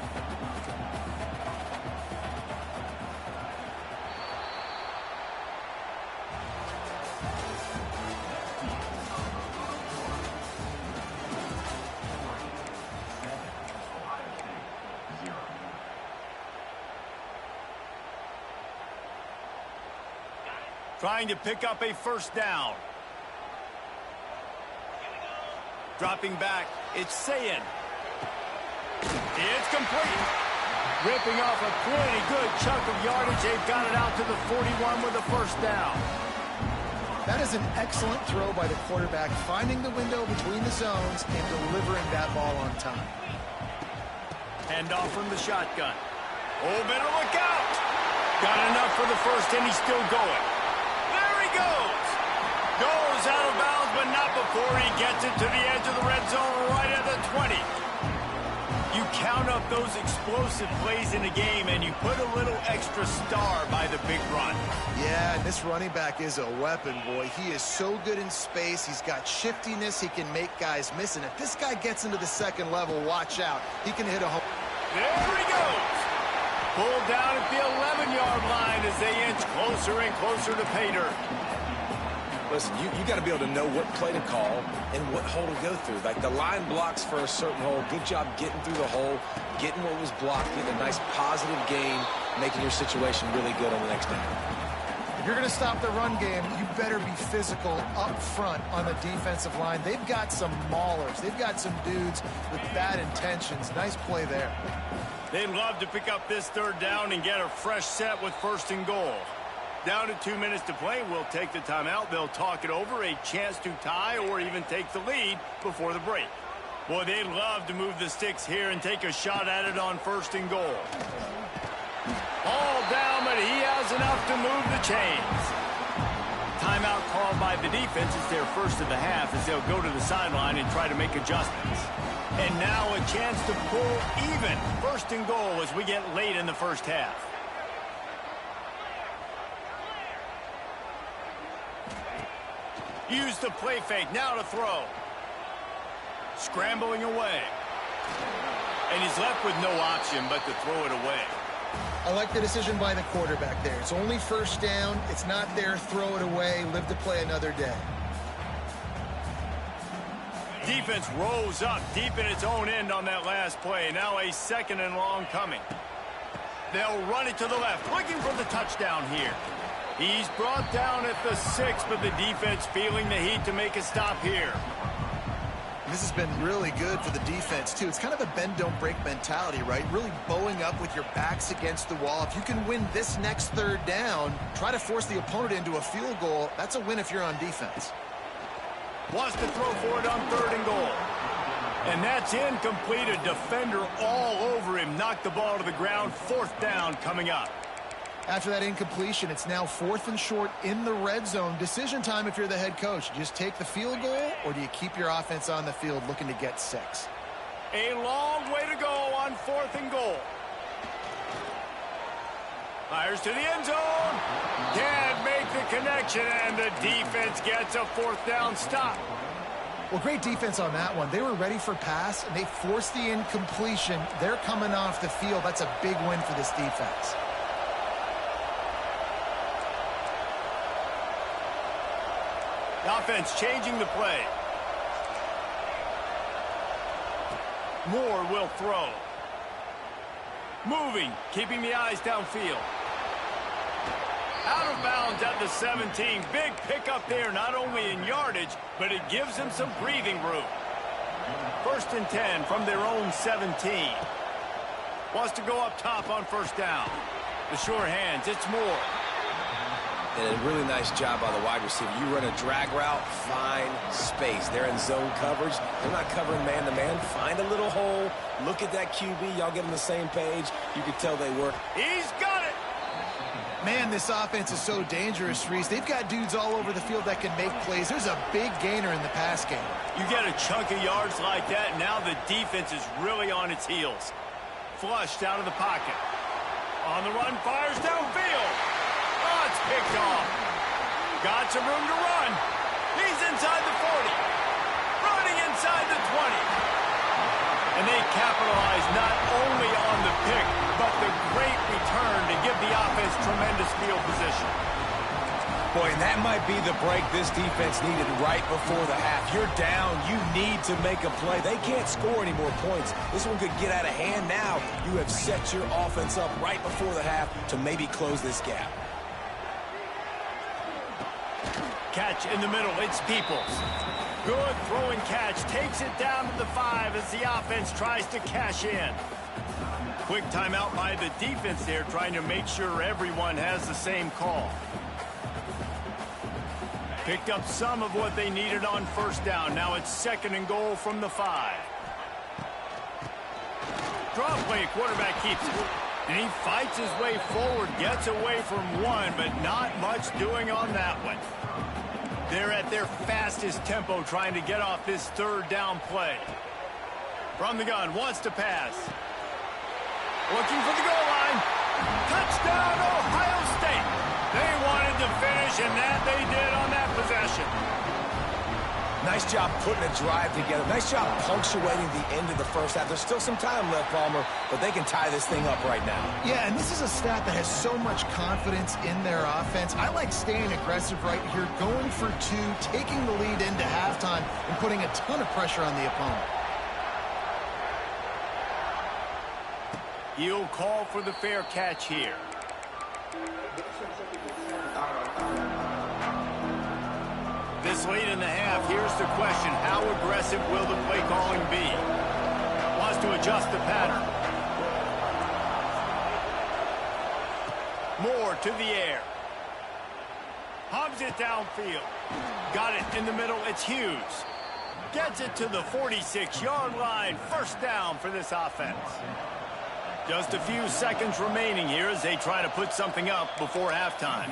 A: Trying to pick up a first down. Dropping back, it's Sayin. It's complete. Ripping off a pretty good chunk of yardage. They've got it out to the 41 with a first down.
C: That is an excellent throw by the quarterback, finding the window between the zones and delivering that ball on time.
A: Hand off from the shotgun. Oh, better look out. Got enough for the first, and he's still going. There he goes. Goes out of bounds, but not before he gets it to the edge of the red zone right at the 20. You count up those explosive plays in the game, and you put a little extra star by the big run.
C: Yeah, and this running back is a weapon, boy. He is so good in space. He's got shiftiness. He can make guys miss. And if this guy gets into the second level, watch out. He can hit a home.
A: There he goes. Pulled down at the 11-yard line as they inch closer and closer to pay dirt.
B: Listen, you got to be able to know what play to call and what hole to go through. Like the line blocks for a certain hole. Good job getting through the hole, getting what was blocked, getting a nice positive gain, making your situation really good on the next down.
C: If you're going to stop the run game, you better be physical up front on the defensive line. They've got some maulers. They've got some dudes with bad intentions. Nice play there.
A: They'd love to pick up this third down and get a fresh set with first and goal. Down to 2 minutes to play. We'll take the timeout. They'll talk it over. A chance to tie or even take the lead before the break. Boy, they'd love to move the sticks here and take a shot at it on first and goal. All down, but he has enough to move the chains. Timeout called by the defense. It's their first of the half as they'll go to the sideline and try to make adjustments. And now a chance to pull even. First and goal as we get late in the first half. Use the play fake. Now to throw. Scrambling away. And he's left with no option but to throw it away.
C: I like the decision by the quarterback there. It's only first down. It's not there. Throw it away. Live to play another day.
A: Defense rose up deep in its own end on that last play. Now a second and long coming. They'll run it to the left, looking for the touchdown here. He's brought down at the 6, but the defense feeling the heat to make a stop here.
C: This has been really good for the defense, too. It's kind of a bend-don't-break mentality, right? Really bowing up with your backs against the wall. If you can win this next third down, try to force the opponent into a field goal. That's a win if you're on defense.
A: Wants to throw for it on third and goal. And that's incomplete. A defender all over him. Knocked the ball to the ground. Fourth down coming up.
C: After that incompletion, it's now 4th and short in the red zone. Decision time if you're the head coach. Just take the field goal, or do you keep your offense on the field looking to get 6?
A: A long way to go on 4th and goal. Fires to the end zone. Can't make the connection, and the defense gets a fourth down stop.
C: Well, great defense on that one. They were ready for pass, and they forced the incompletion. They're coming off the field. That's a big win for this defense.
A: The offense changing the play. Moore will throw. Moving, keeping the eyes downfield. Out of bounds at the 17. Big pickup there, not only in yardage, but it gives them some breathing room. 1st and 10 from their own 17. Wants to go up top on first down. The sure hands, it's Moore.
B: And a really nice job by the wide receiver. You run a drag route, find space. They're in zone coverage. They're not covering man-to-man. Find a little hole. Look at that QB. Y'all get on the same page. You can tell they work.
A: He's got it.
C: Man, this offense is so dangerous, Reese. They've got dudes all over the field that can make plays. There's a big gainer in the pass game.
A: You get a chunk of yards like that, now the defense is really on its heels. Flushed out of the pocket. On the run, fires downfield. Oh, it's picked off. Got some room to run. He's inside the 40. Running inside the 20. And they capitalize not only on the pick, but the great return to give the offense tremendous field position.
B: Boy, and that might be the break this defense needed right before the half. You're down. You need to make a play. They can't score any more points. This one could get out of hand now. You have set your offense up right before the half to maybe close this gap.
A: Catch in the middle, it's Peoples. Good throwing catch, takes it down to the 5 as the offense tries to cash in. Quick timeout by the defense there, trying to make sure everyone has the same call. Picked up some of what they needed on first down. Now it's 2nd and goal from the 5. Draw play, quarterback keeps it. And he fights his way forward, gets away from one, but not much doing on that one. They're at their fastest tempo trying to get off this 3rd down play. From the gun, wants to pass. Looking for the goal line. Touchdown, Ohio State. They wanted to finish, and that they did on that possession.
B: Nice job putting a drive together. Nice job punctuating the end of the first half. There's still some time left, Palmer, but they can tie this thing up right now.
C: Yeah, and this is a staff that has so much confidence in their offense. I like staying aggressive right here, going for 2, taking the lead into halftime, and putting a ton of pressure on the opponent.
A: He'll call for the fair catch here. This late in the half, here's the question. How aggressive will the play calling be? Wants to adjust the pattern. Moore to the air. Hubs it downfield. Got it in the middle. It's Hughes. Gets it to the 46-yard line. 1st down for this offense. Just a few seconds remaining here as they try to put something up before halftime.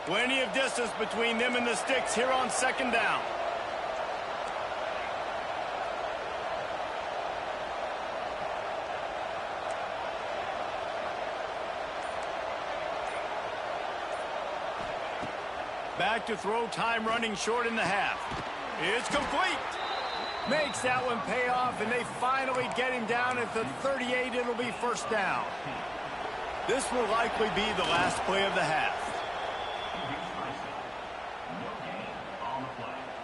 A: Plenty of distance between them and the sticks here on 2nd down. Back to throw, time running short in the half. It's complete. Makes that one pay off, and they finally get him down at the 38. It'll be 1st down. This will likely be the last play of the half.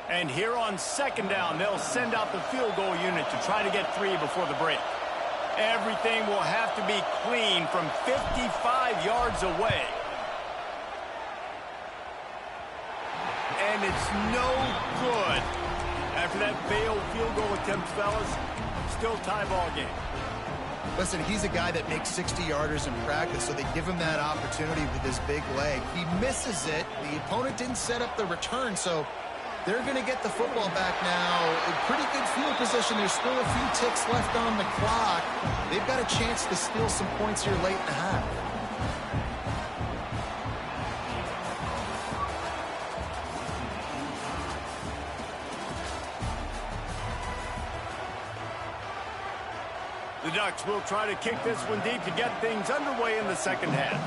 A: And here on 2nd down, they'll send out the field goal unit to try to get 3 before the break. Everything will have to be clean from 55 yards away. And it's no good. After that failed field goal attempt, fellas, still tie ball game.
C: Listen, he's a guy that makes 60-yarders in practice, so they give him that opportunity with his big leg. He misses it. The opponent didn't set up the return, so they're going to get the football back now. A pretty good field position. There's still a few ticks left on the clock. They've got a chance to steal some points here late in the half.
A: The Ducks will try to kick this one deep to get things underway in the 2nd half.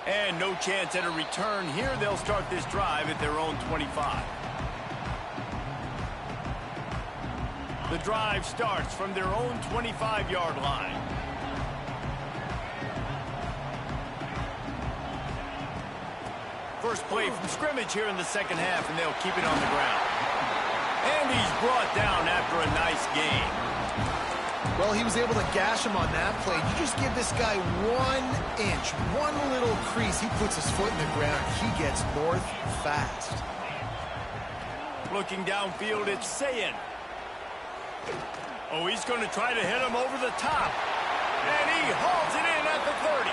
A: And no chance at a return here. They'll start this drive at their own 25. The drive starts from their own 25-yard line. First play from scrimmage here in the 2nd half, and they'll keep it on the ground. And he's brought down after a nice gain.
C: Well, he was able to gash him on that play. You just give this guy 1 inch, one little crease. He puts his foot in the ground. He gets north fast.
A: Looking downfield, it's Sayin. Oh, he's going to try to hit him over the top. And he hauls it in at the 30.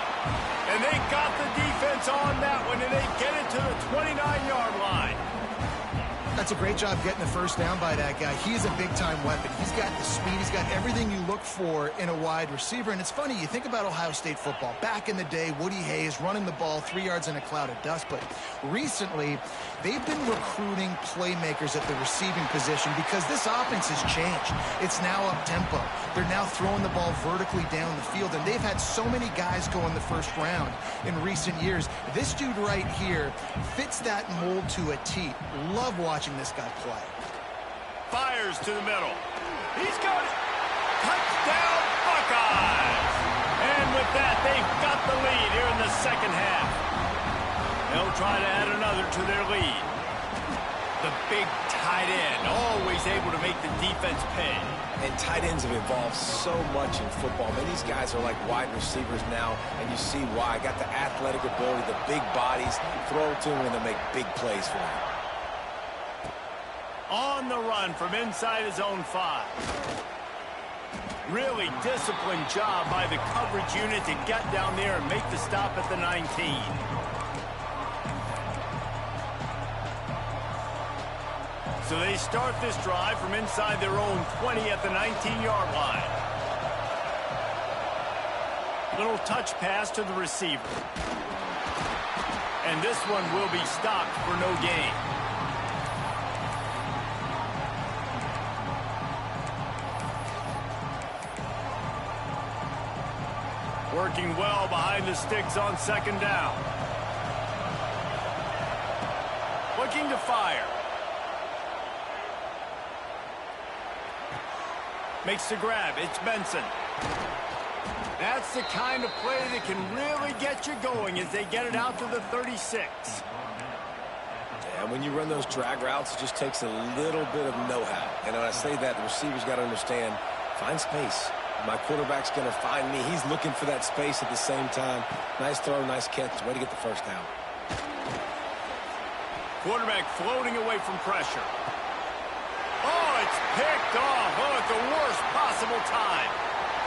A: And they got the defense on that one, and they get it to the 29-yard line.
C: That's a great job getting the 1st down by that guy. He's a big-time weapon. He's got the speed. He's got everything you look for in a wide receiver. And it's funny, you think about Ohio State football. Back in the day, Woody Hayes running the ball 3 yards in a cloud of dust. But recently, they've been recruiting playmakers at the receiving position because this offense has changed. It's now up-tempo. They're now throwing the ball vertically down the field. And they've had so many guys go in the 1st round in recent years. This dude right here fits that mold to a T. Love watching this guy play.
A: Fires to the middle. He's got it. Touchdown, Buckeyes. And with that, they've got the lead here in the 2nd half. They'll try to add another to their lead. The big tight end, always able to make the defense pay.
B: And tight ends have evolved so much in football. Man, these guys are like wide receivers now, and you see why. Got the athletic ability, the big bodies, throw to them, and they make big plays for them.
A: On the run from inside his own 5. Really disciplined job by the coverage unit to get down there and make the stop at the 19. So they start this drive from inside their own 20 at the 19-yard line. Little touch pass to the receiver. And this one will be stopped for no gain. Working well behind the sticks on second down. Looking to fire. Makes the grab. It's Benson. That's the kind of play that can really get you going as they get it out to the 36.
B: And when you run those drag routes, it just takes a little bit of know-how. And when I say that, the receiver's got to understand, find space. My quarterback's going to find me. He's looking for that space at the same time. Nice throw, nice catch. Way to get the first down.
A: Quarterback floating away from pressure. Oh, it's picked off. Oh, at the worst possible time.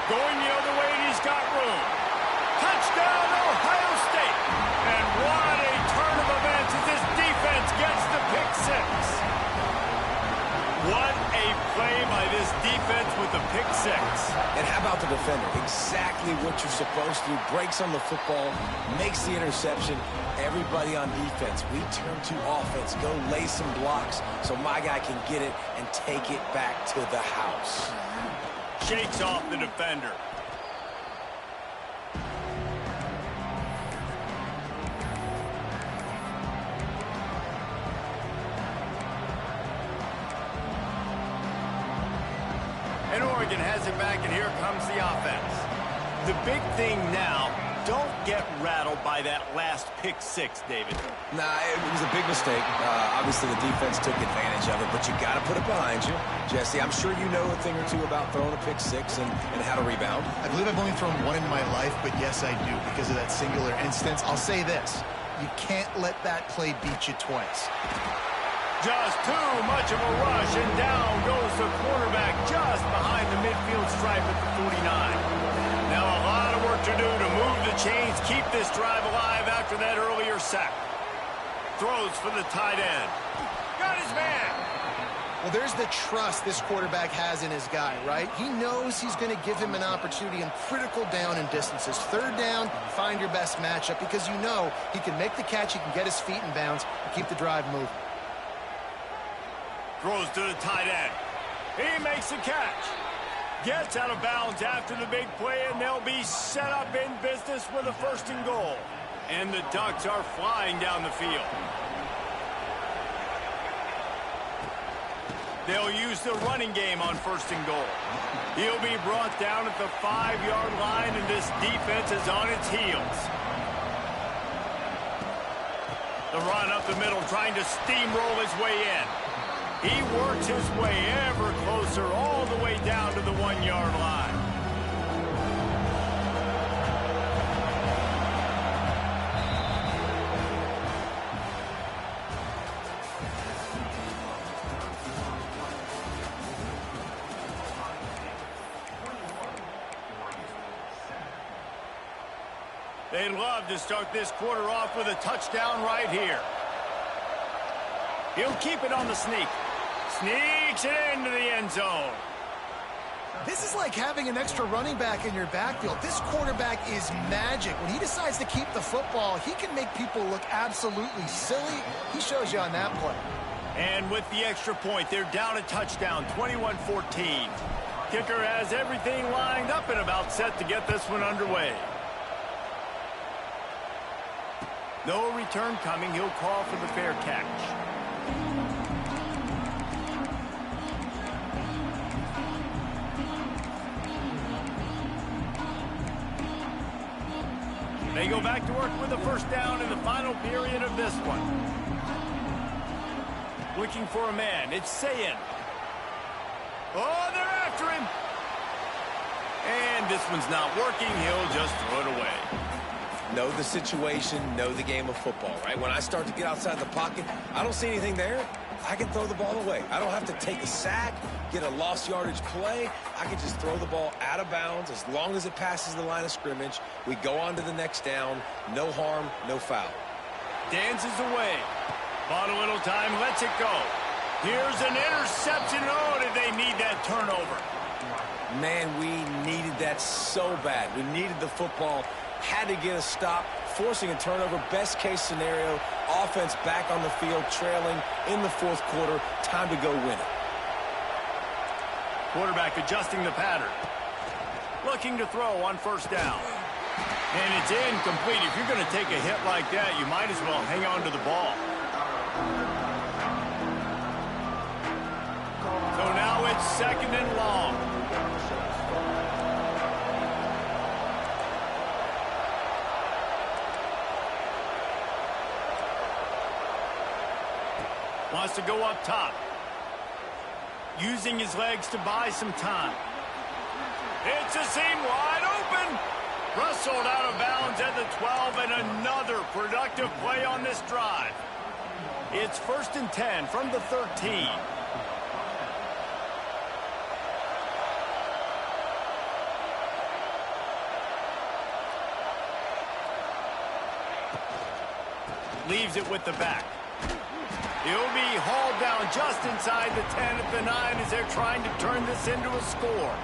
A: Going the other way, and he's got room. Touchdown, Ohio State. And what a turn of events as this defense gets the pick 6. What a play by this defense with the pick 6.
B: And how about the defender? Exactly what you're supposed to do. Breaks on the football, makes the interception. Everybody on defense, we turn to offense. Go lay some blocks so my guy can get it and take it back to the house.
A: Shakes off the defender. And Oregon has it back, and here comes the offense. The big thing now, don't get rattled by that last pick 6, David.
B: Nah, it was a big mistake. Obviously, the defense took advantage of it, but you got to put it behind you. Jesse, I'm sure you know a thing or two about throwing a pick 6 and how to rebound.
C: I believe I've only thrown one in my life, but yes, I do because of that singular instance. I'll say this. You can't let that play beat you twice.
A: Just too much of a rush, and down goes the quarterback just behind the midfield stripe at the 49. Now a lot of work to do to move the chains, keep this drive alive after that earlier sack. Throws for the tight end. Got his man.
C: Well, there's the trust this quarterback has in his guy, right? He knows he's going to give him an opportunity in critical down and distances. Third down, find your best matchup because you know he can make the catch, he can get his feet in bounds, and keep the drive moving.
A: Throws to the tight end. He makes the catch. Gets out of bounds after the big play, and they'll be set up in business with a 1st and goal. And the Ducks are flying down the field. They'll use the running game on 1st and goal. He'll be brought down at the 5-yard line, and this defense is on its heels. The run up the middle, trying to steamroll his way in. He works his way ever closer all the way down to the 1-yard line. They'd love to start this quarter off with a touchdown right here. He'll keep it on the sneak. Sneaks it into the end zone.
C: This is like having an extra running back in your backfield. This quarterback is magic. When he decides to keep the football, he can make people look absolutely silly. He shows you on that play.
A: And with the extra point, they're down a touchdown, 21-14. Kicker has everything lined up and about set to get this one underway. No return coming. He'll call for the fair catch. They go back to work with a 1st down in the final period of this one. Looking for a man. It's Sayin. Oh, they're after him. And this one's not working. He'll just throw it away.
B: Know the situation, know the game of football, right? When I start to get outside the pocket, I don't see anything there. I can throw the ball away. I don't have to take a sack, get a lost yardage play. I can just throw the ball out of bounds as long as it passes the line of scrimmage. We go on to the next down. No harm, no foul.
A: Dances away. Bought a little time, lets it go. Here's an interception. Oh, did they need that turnover?
B: Man, we needed that so bad. We needed the football. Had to get a stop, forcing a turnover. Best case scenario, offense back on the field, trailing in the fourth quarter. Time to go win it.
A: Quarterback adjusting the pattern. Looking to throw on first down. And it's incomplete. If you're going to take a hit like that, you might as well hang on to the ball. So now it's second and long. Wants to go up top. Using his legs to buy some time. It's a seam wide open. Rustled out of bounds at the 12, and another productive play on this drive. It's 1st and 10 from the 13. Leaves it with the back. He'll be hauled down just inside the 10 at the 9 as they're trying to turn this into a score.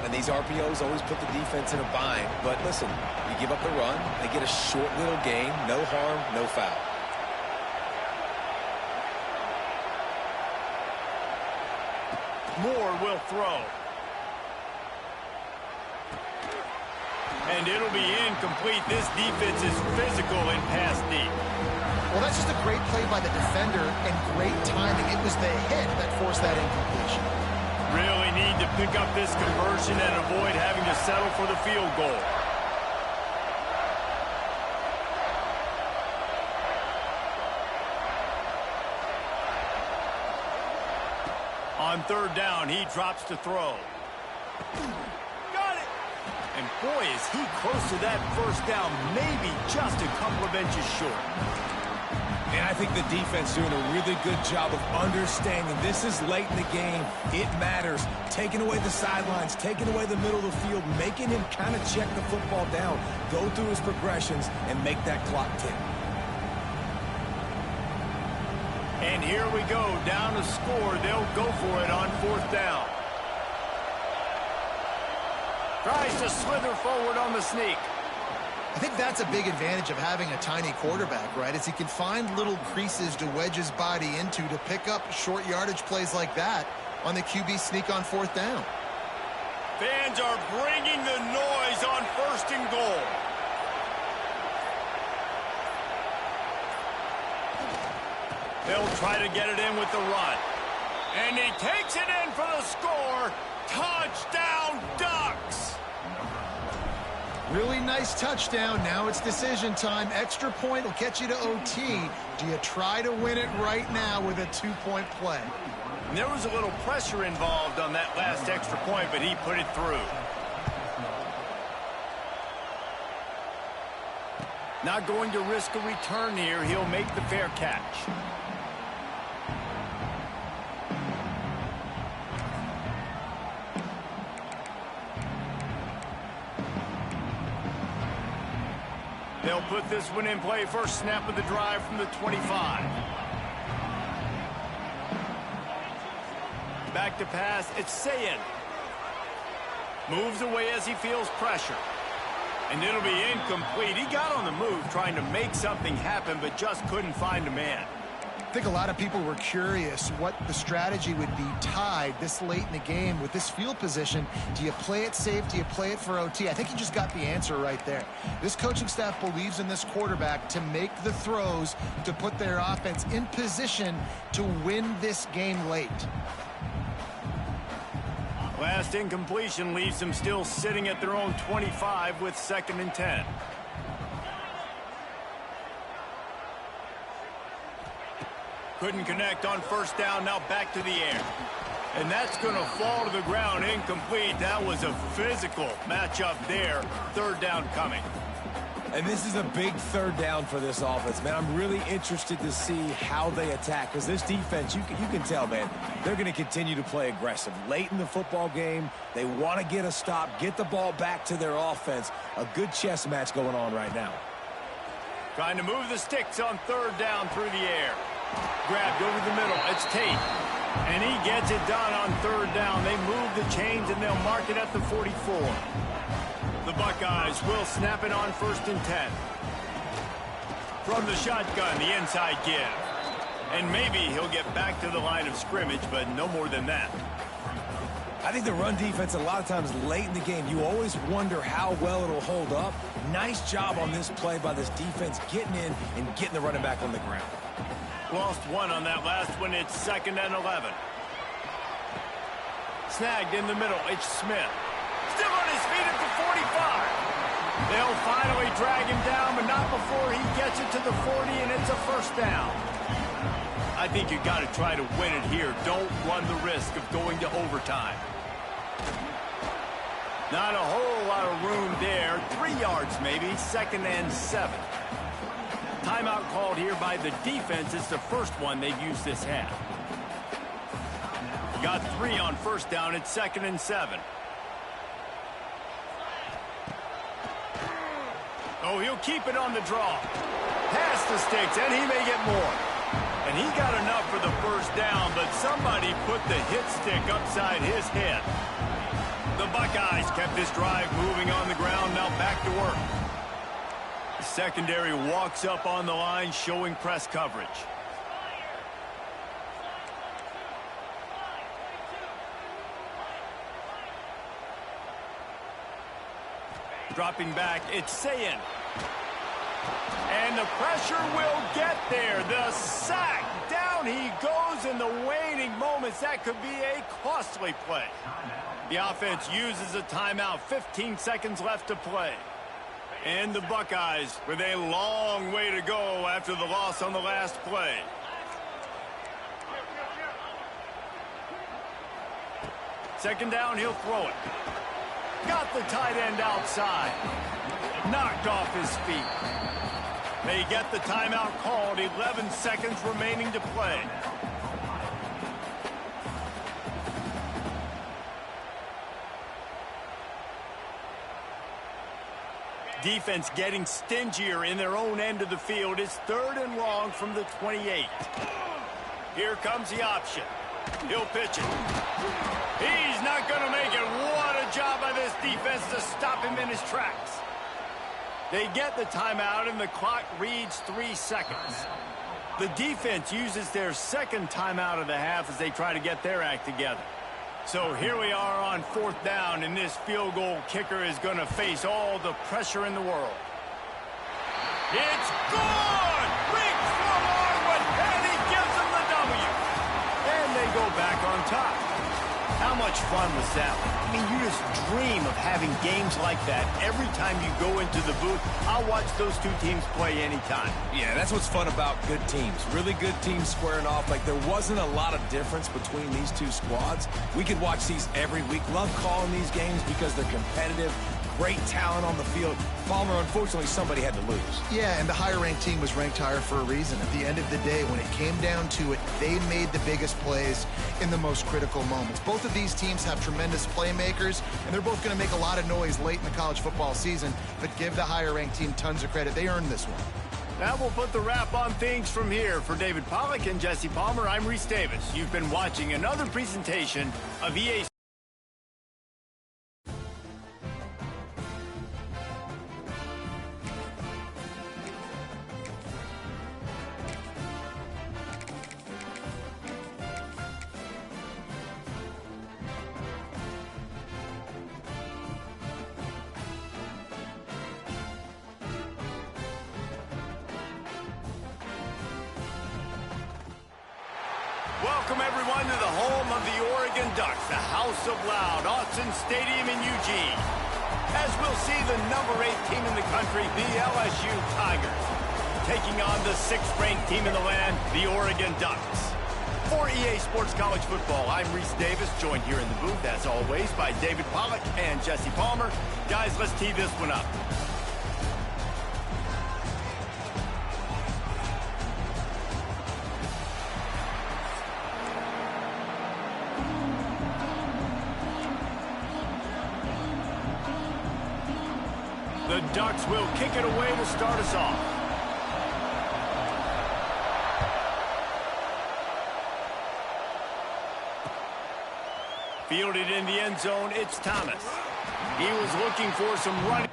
B: And these RPOs always put the defense in a bind. But listen, you give up the run, they get a short little gain, no harm, no foul.
A: Moore will throw. And it'll be incomplete. This defense is physical in pass deep.
C: Well, that's just a great play by the defender and great timing. It was the hit that forced that incompletion.
A: Really need to pick up this conversion and avoid having to settle for the field goal. On third down, he drops to throw. Got it! And boy, is he close to that first down, maybe just a couple of inches short.
B: And I think the defense doing a really good job of understanding this is late in the game. It matters. Taking away the sidelines, taking away the middle of the field, making him kind of check the football down, go through his progressions, and make that clock tick.
A: And here we go, down to score. They'll go for it on fourth down. Tries to slither forward on the sneak.
C: I think that's a big advantage of having a tiny quarterback, right? Is he can find little creases to wedge his body into to pick up short yardage plays like that on the QB sneak on fourth down.
A: Fans are bringing the noise on 1st and goal. They'll try to get it in with the run. And he takes it in for the score. Touchdown, Ducks!
C: Really nice touchdown. Now it's decision time. Extra point will get you to OT. Do you try to win it right now with a 2-point play?
A: And there was a little pressure involved on that last extra point, but he put it through. Not going to risk a return here. He'll make the fair catch. They'll put this one in play. First snap of the drive from the 25. Back to pass. It's Sayin. Moves away as he feels pressure. And it'll be incomplete. He got on the move trying to make something happen, but just couldn't find a man.
C: I think a lot of people were curious what the strategy would be tied this late in the game with this field position. Do you play it safe? Do you play it for OT? I think you just got the answer right there. This coaching staff believes in this quarterback to make the throws to put their offense in position to win this game late.
A: Last incompletion leaves them still sitting at their own 25 with 2nd and 10. Couldn't connect on first down, now back to the air. And that's going to fall to the ground incomplete. That was a physical matchup there. Third down coming.
B: And this is a big third down for this offense, man. I'm really interested to see how they attack, because this defense, you can tell, man, they're going to continue to play aggressive. Late in the football game, they want to get a stop, get the ball back to their offense. A good chess match going on right now.
A: Trying to move the sticks on third down through the air. Grabbed over the middle. It's Tate. And he gets it done on third down. They move the chains, and they'll mark it at the 44. The Buckeyes will snap it on 1st and 10. From the shotgun, the inside give. And maybe he'll get back to the line of scrimmage, but no more than that.
B: I think the run defense, a lot of times late in the game, you always wonder how well it'll hold up. Nice job on this play by this defense, getting in and getting the running back on the ground.
A: Lost one on that last one. It's 2nd and 11. Snagged in the middle. It's Smith. Still on his feet at the 45. They'll finally drag him down, but not before he gets it to the 40, and it's a first down. I think you got to try to win it here. Don't run the risk of going to overtime. Not a whole lot of room there. 3 yards maybe. 2nd and 7. Timeout called here by the defense. It's the first one they've used this half. Got 3 on first down. It's 2nd and 7. Oh, he'll keep it on the draw. Past the sticks, and he may get more. And he got enough for the first down, but somebody put the hit stick upside his head. The Buckeyes kept this drive moving on the ground, now back to work. The secondary walks up on the line, showing press coverage. Dropping back, it's Sayin. And the pressure will get there. The sack. Down he goes in the waning moments. That could be a costly play. The offense uses a timeout. 15 seconds left to play. And the Buckeyes with a long way to go after the loss on the last play. Second down, he'll throw it. Got the tight end outside. Knocked off his feet. They get the timeout called. 11 seconds remaining to play. Defense getting stingier in their own end of the field. It's 3rd and long from the 28. Here comes the option. He'll pitch it. He's not going to make it. What a job by this defense to stop him in his tracks. They get the timeout, and the clock reads 3 seconds. The defense uses their second timeout of the half as they try to get their act together. So here we are on 4th down, and this field goal kicker is going to face all the pressure in the world. It's good! Big throw on, and he gives them the W. And they go back on top. How much fun was that? I mean, you just dream of having games like that every time you go into the booth. I'll watch those two teams play anytime.
B: Yeah, that's what's fun about good teams. Really good teams squaring off. Like, there wasn't a lot of difference between these two squads. We could watch these every week. Love calling these games because they're competitive. Great talent on the field. Palmer, unfortunately, somebody had to lose.
C: Yeah, and the higher-ranked team was ranked higher for a reason. At the end of the day, when it came down to it, they made the biggest plays in the most critical moments. Both of these teams have tremendous playmakers, and they're both going to make a lot of noise late in the college football season, but give the higher-ranked team tons of credit. They earned this one.
A: That will put the wrap on things from here. For David Pollack and Jesse Palmer, I'm Reese Davis. You've been watching another presentation of EA. Welcome, everyone, to the home of the Oregon Ducks, the House of Loud, Autzen Stadium in Eugene. As we'll see the number 8 team in the country, the LSU Tigers, taking on the 6th-ranked team in the land, the Oregon Ducks. For EA Sports College Football, I'm Reese Davis, joined here in the booth, as always, by David Pollack and Jesse Palmer. Guys, let's tee this one up. The Ducks will kick it away to start us off. Fielded in the end zone, it's Thomas. He was looking for some running.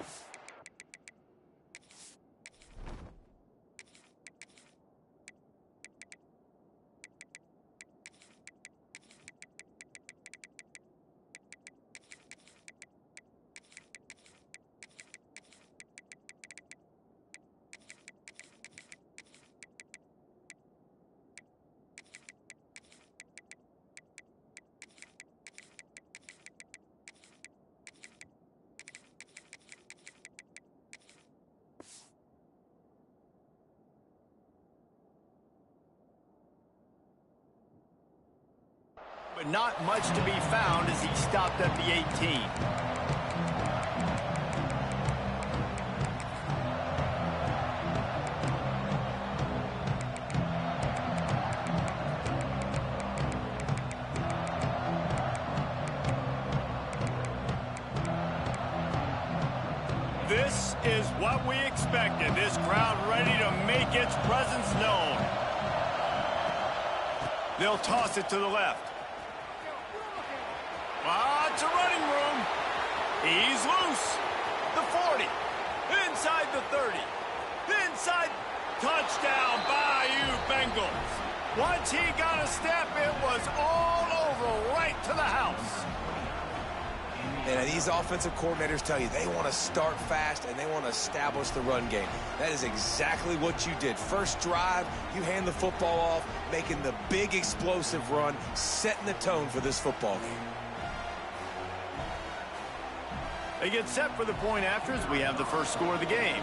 A: But not much to be found as he stopped at the 18. This is what we expected. This crowd ready to make its presence known. They'll toss it to the left. Lots of running room. He's loose. The 40. Inside the 30. Inside. Touchdown, Bayou Bengals. Once he got a step, it was all over right to the house.
B: And these offensive coordinators tell you they want to start fast and they want to establish the run game. That is exactly what you did. First drive, you hand the football off, making the big explosive run, setting the tone for this football game.
A: They get set for the point after as we have the first score of the game.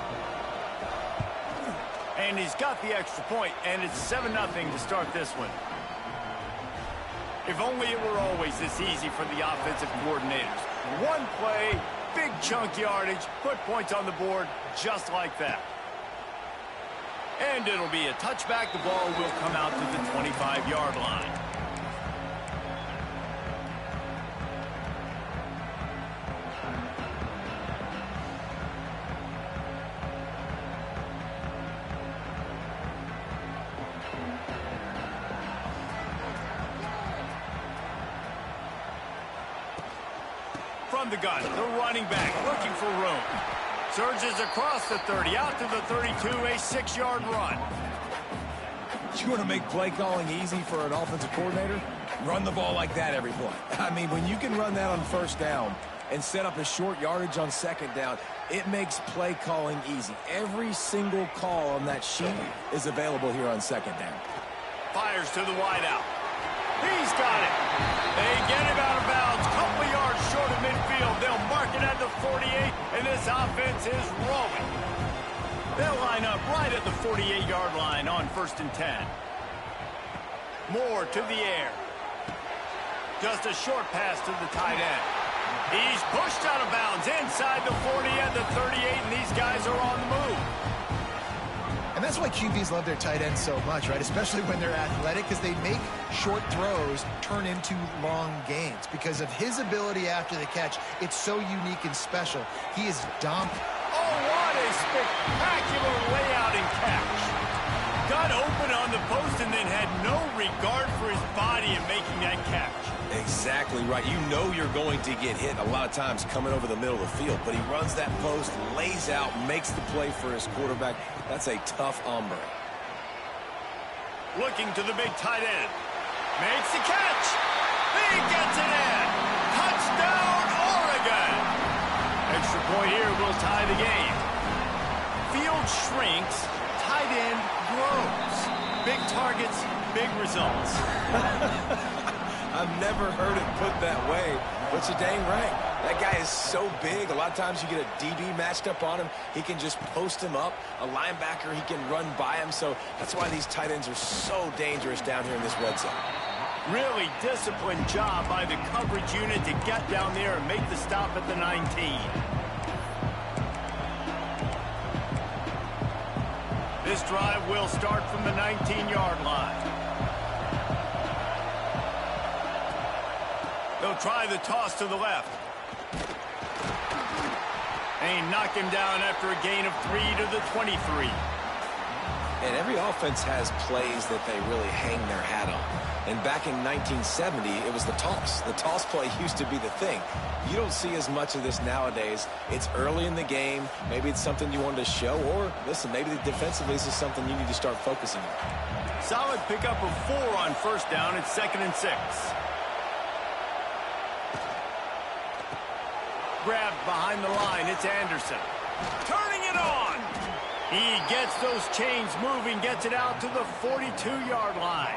A: And he's got the extra point, and it's 7-0 to start this one. If only it were always this easy for the offensive coordinators. One play, big chunk yardage, put points on the board just like that. And it'll be a touchback. The ball will come out to the 25-yard line. From the gun, the running back looking for room. Surges across the 30, out to the 32, a 6-yard run.
B: You want to make play calling easy for an offensive coordinator? Run the ball like that every play. I mean, when you can run that on first down and set up a short yardage on second down, it makes play calling easy. Every single call on that sheet is available here on second down.
A: Fires to the wideout. He's got it. They get him out of bounds. Couple of yards short of midfield. They'll mark it at the 48, and this offense is rolling. They'll line up right at the 48-yard line on 1st and 10. Moore to the air. Just a short pass to the tight end. He's pushed out of bounds inside the 40 and the 38, and these guys are on the move.
C: And that's why QBs love their tight ends so much, right? Especially when they're athletic, because they make short throws turn into long gains. Because of his ability after the catch, it's so unique and special. He is dominant.
A: Oh, what a spectacular layout and catch. Got open on the post and then had no regard for his body in making that catch.
B: Exactly right. You know you're going to get hit a lot of times coming over the middle of the field, but he runs that post, lays out, makes the play for his quarterback. That's a tough hombre.
A: Looking to the big tight end. Makes the catch. He gets it in. Touchdown, Oregon. Extra point here will tie the game. Field shrinks. Tight end grows. Big targets, big results.
B: I've never heard it put that way, but you're dang right. That guy is so big. A lot of times you get a DB matched up on him. He can just post him up. A linebacker, he can run by him. So that's why these tight ends are so dangerous down here in this red zone.
A: Really disciplined job by the coverage unit to get down there and make the stop at the 19. This drive will start from the 19-yard line. They'll try the toss to the left. And knock him down after a gain of 3 to the 23.
B: And every offense has plays that they really hang their hat on. And back in 1970, it was the toss. The toss play used to be the thing. You don't see as much of this nowadays. It's early in the game. Maybe it's something you wanted to show. Or, listen, maybe defensively this is something you need to start focusing on.
A: Solid pickup of 4 on first down. It's 2nd and 6. Grabbed behind the line. It's Anderson. Turning it on. He gets those chains moving, gets it out to the 42-yard line.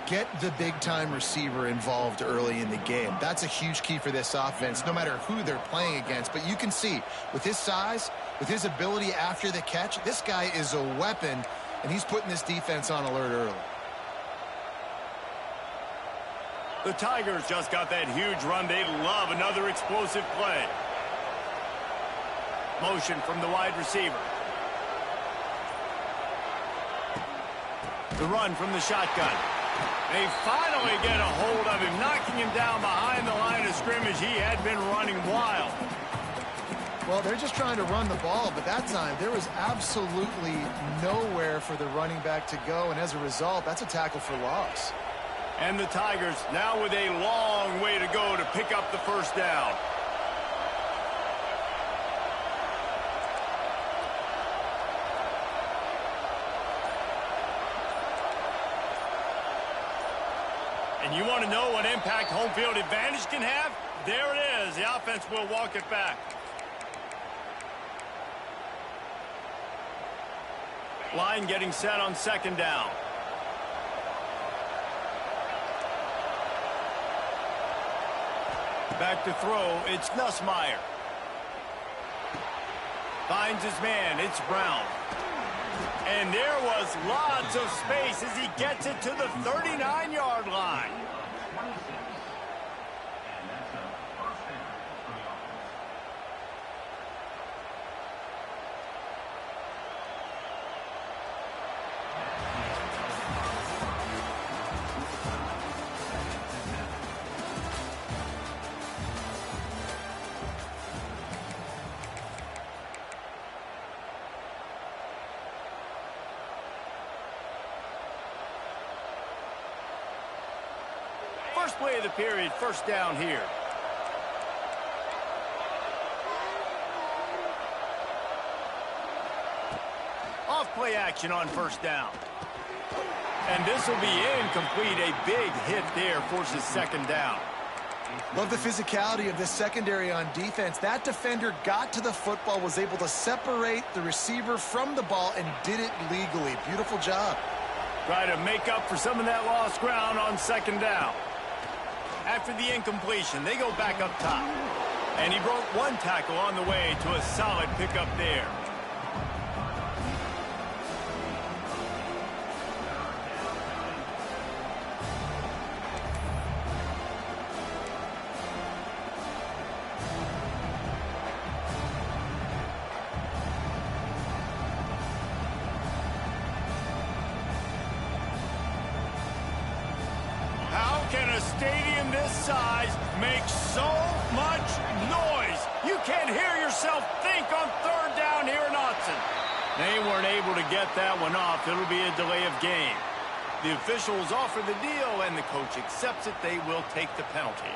C: Get the big-time receiver involved early in the game. That's a huge key for this offense, no matter who they're playing against. But you can see, with his size, with his ability after the catch, this guy is a weapon, and he's putting this defense on alert early.
A: The Tigers just got that huge run. They love another explosive play. Motion from the wide receiver. The run from the shotgun. They finally get a hold of him, knocking him down behind the line of scrimmage. He had been running wild.
C: Well, they're just trying to run the ball, but that time there was absolutely nowhere for the running back to go, and as a result, that's a tackle for loss.
A: And the Tigers now with a long way to go to pick up the first down. And you want to know what impact home field advantage can have? There it is. The offense will walk it back. Line getting set on 2nd down. Back to throw. It's Nussmeier. Finds his man. It's Brown. And there was lots of space as he gets it to the 39-yard line. First play of the period, first down here. Off play action on first down. And this will be incomplete. A big hit there forces 2nd down.
C: Love the physicality of this secondary on defense. That defender got to the football, was able to separate the receiver from the ball, and did it legally. Beautiful job.
A: Try to make up for some of that lost ground on 2nd down. After the incompletion, they go back up top. And he broke one tackle on the way to a solid pickup there. Can a stadium this size make so much noise? You can't hear yourself think on 3rd down here in Autzen. They weren't able to get that one off. It'll be a delay of game. The officials offer the deal, and the coach accepts it. They will take the penalty.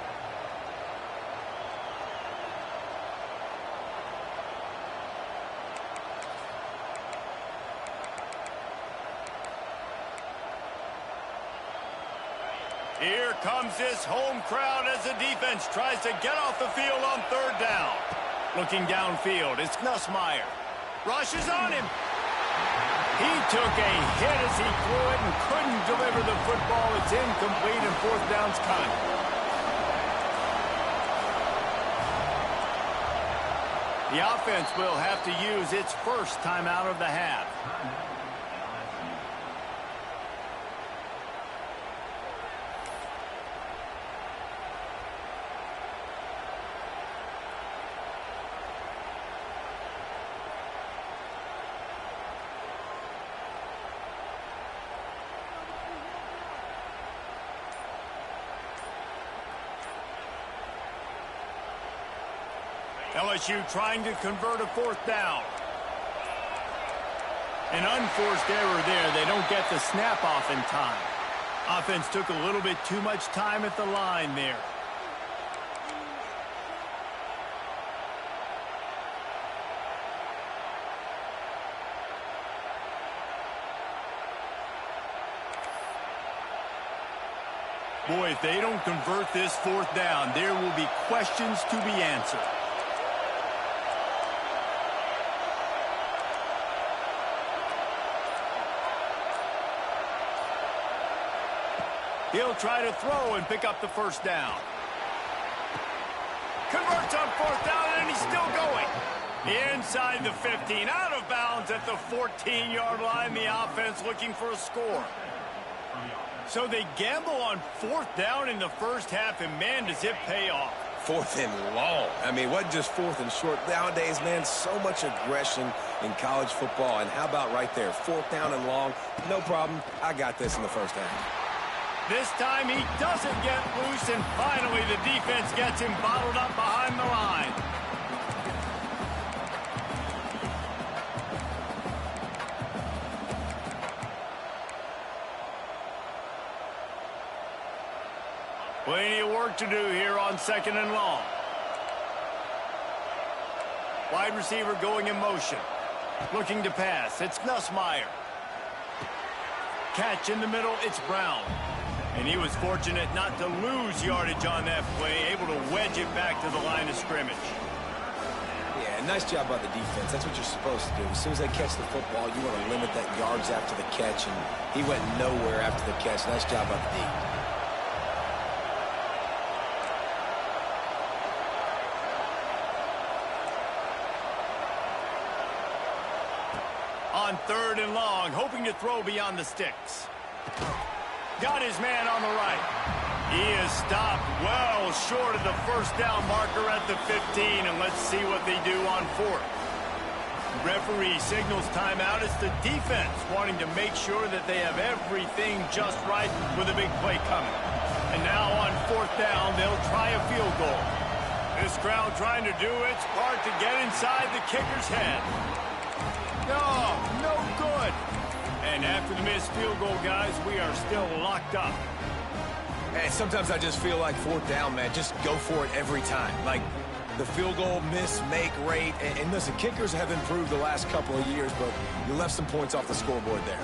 A: Here comes this home crowd as the defense tries to get off the field on 3rd down. Looking downfield, it's Nussmeier. Rushes on him. He took a hit as he threw it and couldn't deliver the football. It's incomplete, and 4th down's coming. The offense will have to use its first timeout of the half. LSU trying to convert a fourth down. An unforced error there. They don't get the snap off in time. Offense took a little bit too much time at the line there. Boy, if they don't convert this fourth down, there will be questions to be answered. He'll try to throw and pick up the first down. Converts on fourth down, and he's still going. Inside the 15, out of bounds at the 14-yard line. The offense looking for a score. So they gamble on fourth down in the first half, and man, does it pay off.
B: Fourth and long. I mean, it wasn't just fourth and short. Nowadays, man, so much aggression in college football. And how about right there? Fourth down and long. No problem. I got this in the first half.
A: This time he doesn't get loose, and finally the defense gets him bottled up behind the line. Plenty of work to do here on second and long. Wide receiver going in motion. Looking to pass. It's Nussmeier. Catch in the middle. It's Brown. And he was fortunate not to lose yardage on that play, able to wedge it back to the line of scrimmage.
B: Yeah, nice job by the defense. That's what you're supposed to do. As soon as they catch the football, you want to limit that yards after the catch, and he went nowhere after the catch. Nice job by the D.
A: On third and long, hoping to throw beyond the sticks. Got his man on the right. He is stopped well short of the first down marker at the 15, and let's see what they do on fourth. Referee signals timeout. It's the defense wanting to make sure that they have everything just right with a big play coming. And now on fourth down, they'll try a field goal. This crowd trying to do its part to get inside the kicker's head. No good. And after the missed field goal, guys, we are still locked up.
B: Hey, sometimes I just feel like fourth down, man. Just go for it every time. Like the field goal miss-make rate. And listen, kickers have improved the last couple of years, but you left some points off the scoreboard there.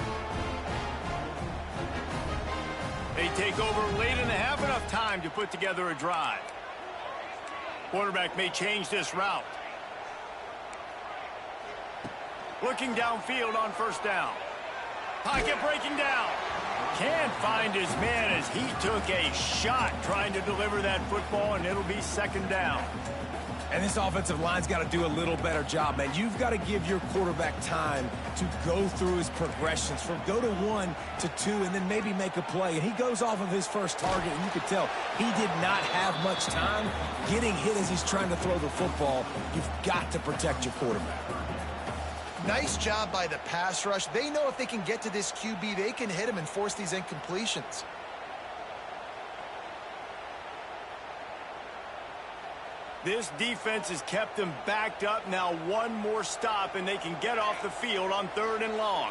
A: They take over late and have enough time to put together a drive. Quarterback may change this route. Looking downfield on first down. Pocket breaking down. Can't find his man as he took a shot trying to deliver that football, and it'll be second down.
B: And this offensive line's got to do a little better job, man. You've got to give your quarterback time to go through his progressions from go to 1 to 2 and then maybe make a play. And he goes off of his first target, and you could tell he did not have much time getting hit as he's trying to throw the football. You've got to protect your quarterback.
C: Nice job by the pass rush. They know if they can get to this QB, they can hit him and force these incompletions.
A: This defense has kept them backed up. Now one more stop, and they can get off the field on third and long.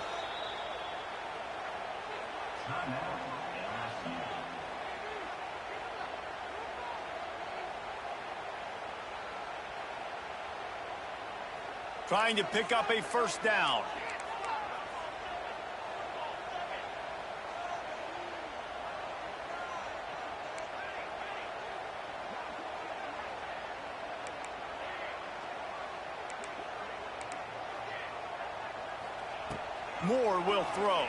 A: Trying to pick up a first down. Moore will throw.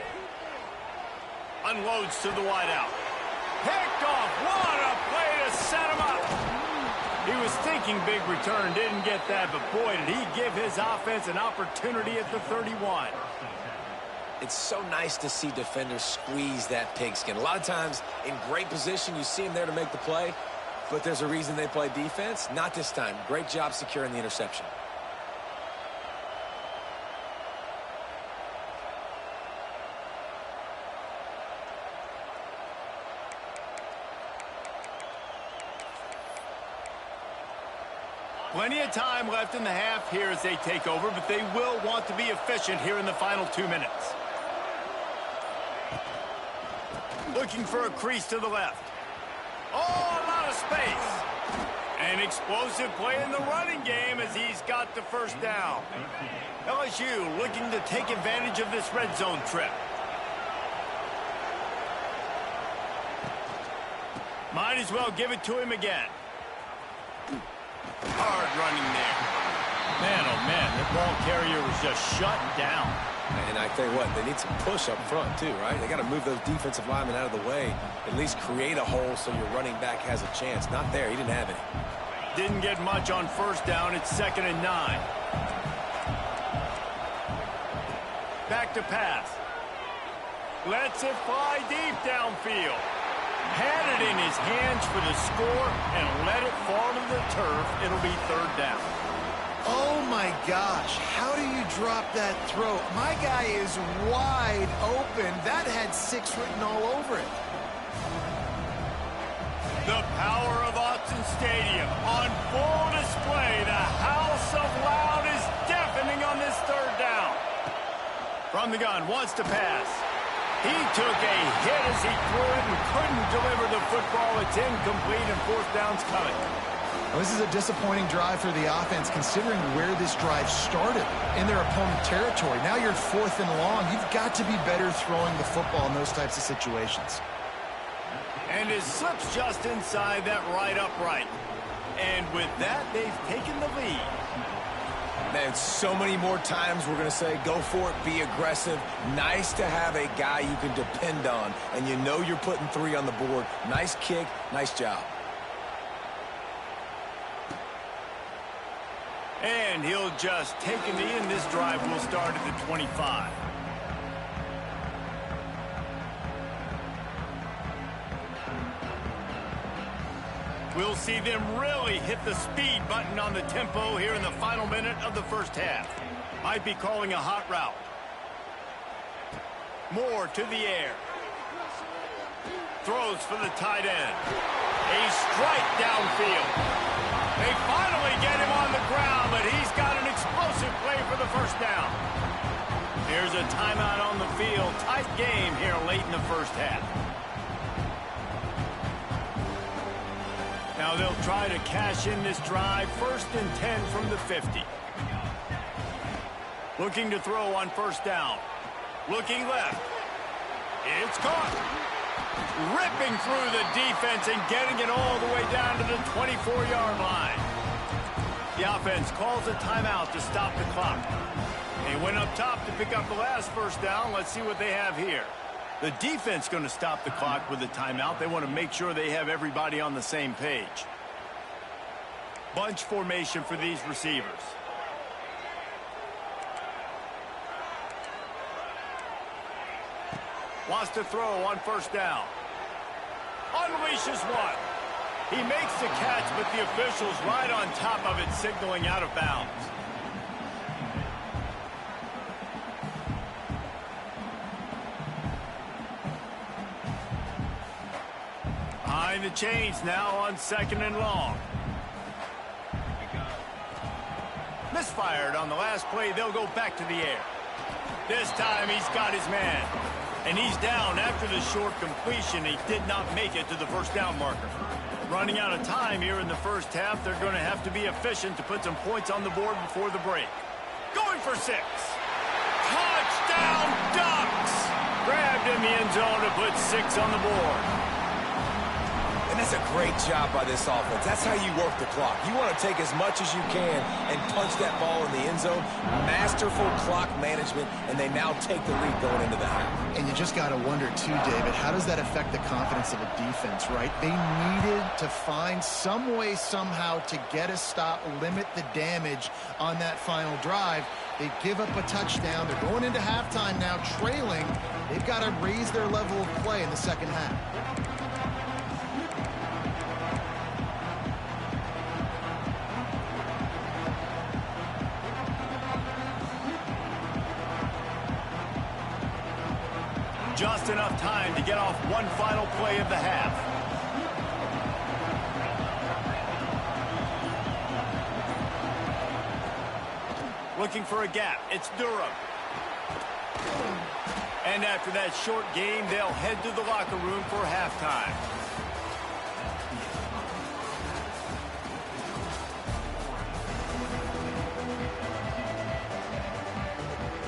A: Unloads to the wideout. Picked off. What a play to set him up. He was thinking big return, didn't get that, but boy, did he give his offense an opportunity at the 31.
B: It's so nice to see defenders squeeze that pigskin. A lot of times in great position, you see them there to make the play, but there's a reason they play defense. Not this time. Great job securing the interception.
A: Plenty of time left in the half here as they take over, but they will want to be efficient here in the final 2 minutes. Looking for a crease to the left. Oh, a lot of space. An explosive play in the running game as he's got the first down. LSU looking to take advantage of this red zone trip. Might as well give it to him again. Hard running there. Man, oh man, the ball carrier was just shut down.
B: And I tell you what, they need some push up front too, right? They got to move those defensive linemen out of the way, at least create a hole so your running back has a chance. Not there. He didn't have any.
A: Didn't get much on first down. It's 2nd and 9. Back to pass. Lets it fly deep downfield. Had it in his hands for the score and let it fall to the turf. It'll be 3rd down.
C: Oh, my gosh. How do you drop that throw? My guy is wide open. That had 6 written all over it.
A: The power of Autzen Stadium on full display. The house of loud is deafening on this 3rd down. From the gun, wants to pass. He took a hit as he threw it and couldn't deliver the football. It's incomplete and 4th down's coming.
C: Well, this is a disappointing drive for the offense considering where this drive started in their opponent territory. Now you're 4th and long. You've got to be better throwing the football in those types of situations.
A: And it slips just inside that right upright. And with that, they've taken the lead.
B: Man, so many more times we're going to say, go for it, be aggressive. Nice to have a guy you can depend on, and you know you're putting 3 on the board. Nice kick, nice job.
A: And he'll just take him in. This drive will start at the 25. We'll see them really hit the speed button on the tempo here in the final minute of the first half. Might be calling a hot route. Moore to the air. Throws for the tight end. A strike downfield. They finally get him on the ground, but he's got an explosive play for the first down. Here's a timeout on the field. Tight game here late in the first half. Now they'll try to cash in this drive. 1st and 10 from the 50. Looking to throw on first down. Looking left. It's caught. Ripping through the defense and getting it all the way down to the 24-yard line. The offense calls a timeout to stop the clock. They went up top to pick up the last first down. Let's see what they have here. The defense going to stop the clock with a timeout. They want to make sure they have everybody on the same page. Bunch formation for these receivers. Wants to throw on first down. Unleashes one. He makes the catch, but the official's right on top of it, signaling out of bounds. Behind the chains now on 2nd and long. Misfired on the last play. They'll go back to the air. This time he's got his man. And he's down after the short completion. He did not make it to the first down marker. Running out of time here in the first half. They're going to have to be efficient to put some points on the board before the break. Going for 6. Touchdown Ducks! Grabbed in the end zone to put 6 on the board.
B: And that's a great job by this offense. That's how you work the clock. You want to take as much as you can and punch that ball in the end zone. Masterful clock management, and they now take the lead going into the half.
C: And you just got to wonder, too, David, how does that affect the confidence of a defense, right? They needed to find some way, somehow, to get a stop, limit the damage on that final drive. They give up a touchdown. They're going into halftime now, trailing. They've got to raise their level of play in the second half.
A: Just enough time to get off one final play of the half. Looking for a gap. It's Durham. And after that short game, they'll head to the locker room for halftime.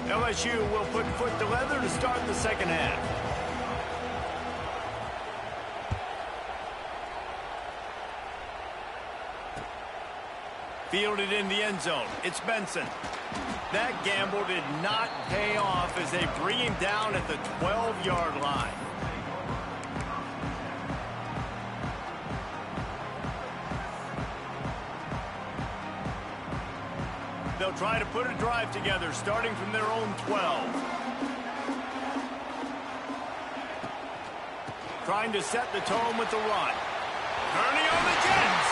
A: LSU will put foot to leather to start the second half. Fielded in the end zone. It's Benson. That gamble did not pay off as they bring him down at the 12-yard line. They'll try to put a drive together, starting from their own 12. Trying to set the tone with the run. Turning on the Jets.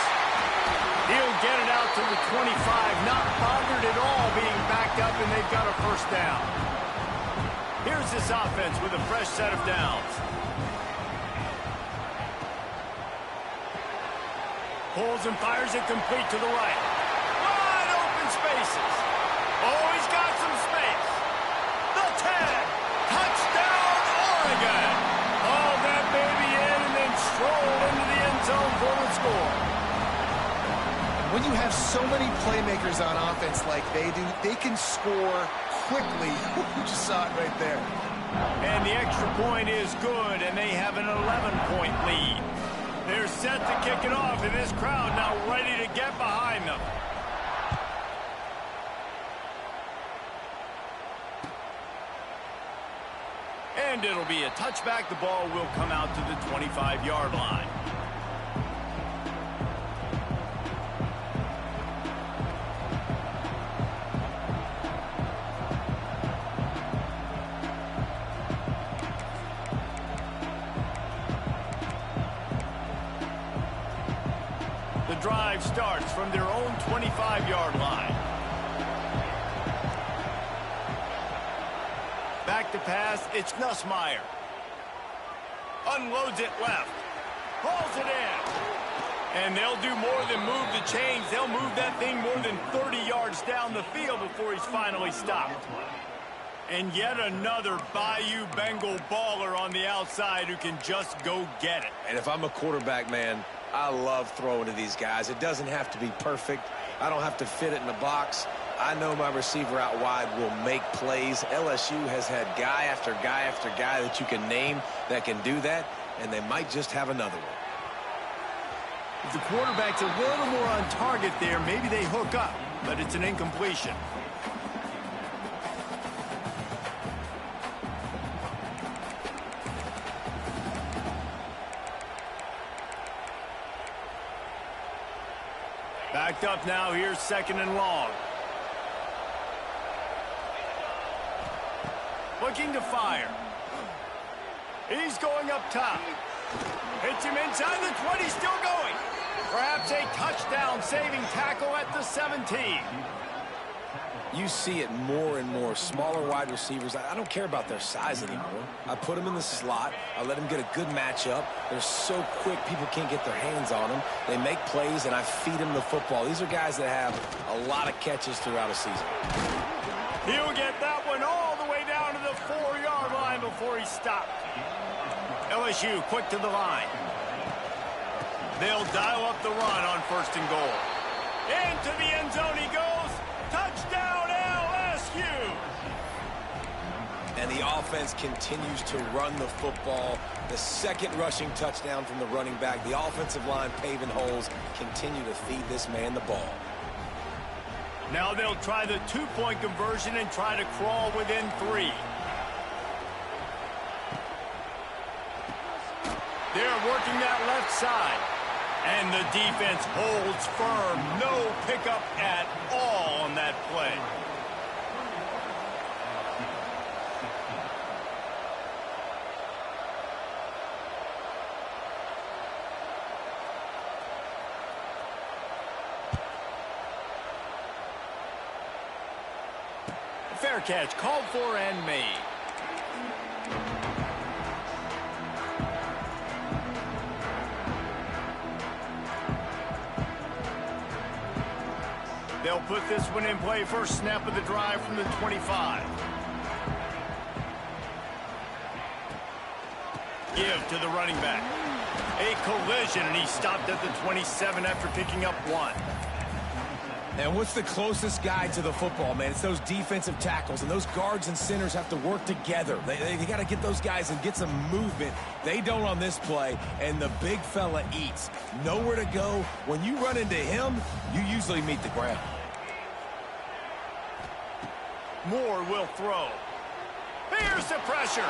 A: He'll get it out to the 25, not bothered at all being backed up, and they've got a first down. Here's this offense with a fresh set of downs. Pulls and fires it complete to the right. Wide open spaces. Oh, he's got some space. The 10. Touchdown, Oregon. Hauled that baby in and then strolled into the end zone for the score.
C: When you have so many playmakers on offense like they do, they can score quickly. You just saw it right there.
A: And the extra point is good, and they have an 11-point lead. They're set to kick it off, and this crowd now ready to get behind them. And it'll be a touchback. The ball will come out to the 25-yard line. The drive starts from their own 25-yard line. Back to pass, it's Nussmeier. Unloads it left. Hauls it in. And they'll do more than move the chains. They'll move that thing more than 30 yards down the field before he's finally stopped. And yet another Bayou Bengal baller on the outside who can just go get it.
B: And if I'm a quarterback, man, I love throwing to these guys. It doesn't have to be perfect. I don't have to fit it in the box. I know my receiver out wide will make plays. LSU has had guy after guy after guy that you can name that can do that, and they might just have another one.
A: If the quarterback's a little more on target there, maybe they hook up, but it's an incompletion. Backed up now, here's second and long. Looking to fire. He's going up top. Hits him inside the 20, still going. Perhaps a touchdown-saving tackle at the 17.
B: You see it more and more. Smaller wide receivers. I don't care about their size anymore. I put them in the slot. I let them get a good matchup. They're so quick, people can't get their hands on them. They make plays, and I feed them the football. These are guys that have a lot of catches throughout a season.
A: He'll get that one all the way down to the 4-yard line before he stopped. LSU quick to the line. They'll dial up the run on first and goal. Into the end zone he goes. Touchdown, LSU!
B: And the offense continues to run the football. The second rushing touchdown from the running back. The offensive line paving holes, continue to feed this man the ball.
A: Now they'll try the two-point conversion and try to crawl within 3. They're working that left side. And the defense holds firm. No pickup at all on that play. Fair catch called for and made. They'll put this one in play first snap of the drive from the 25. Give to the running back. A collision, and he stopped at the 27 after picking up 1.
B: And what's the closest guy to the football, man? It's those defensive tackles, and those guards and centers have to work together. They got to get those guys and get some movement. They don't on this play, and the big fella eats. Nowhere to go. When you run into him, you usually meet the ground.
A: Moore will throw. Here's the pressure.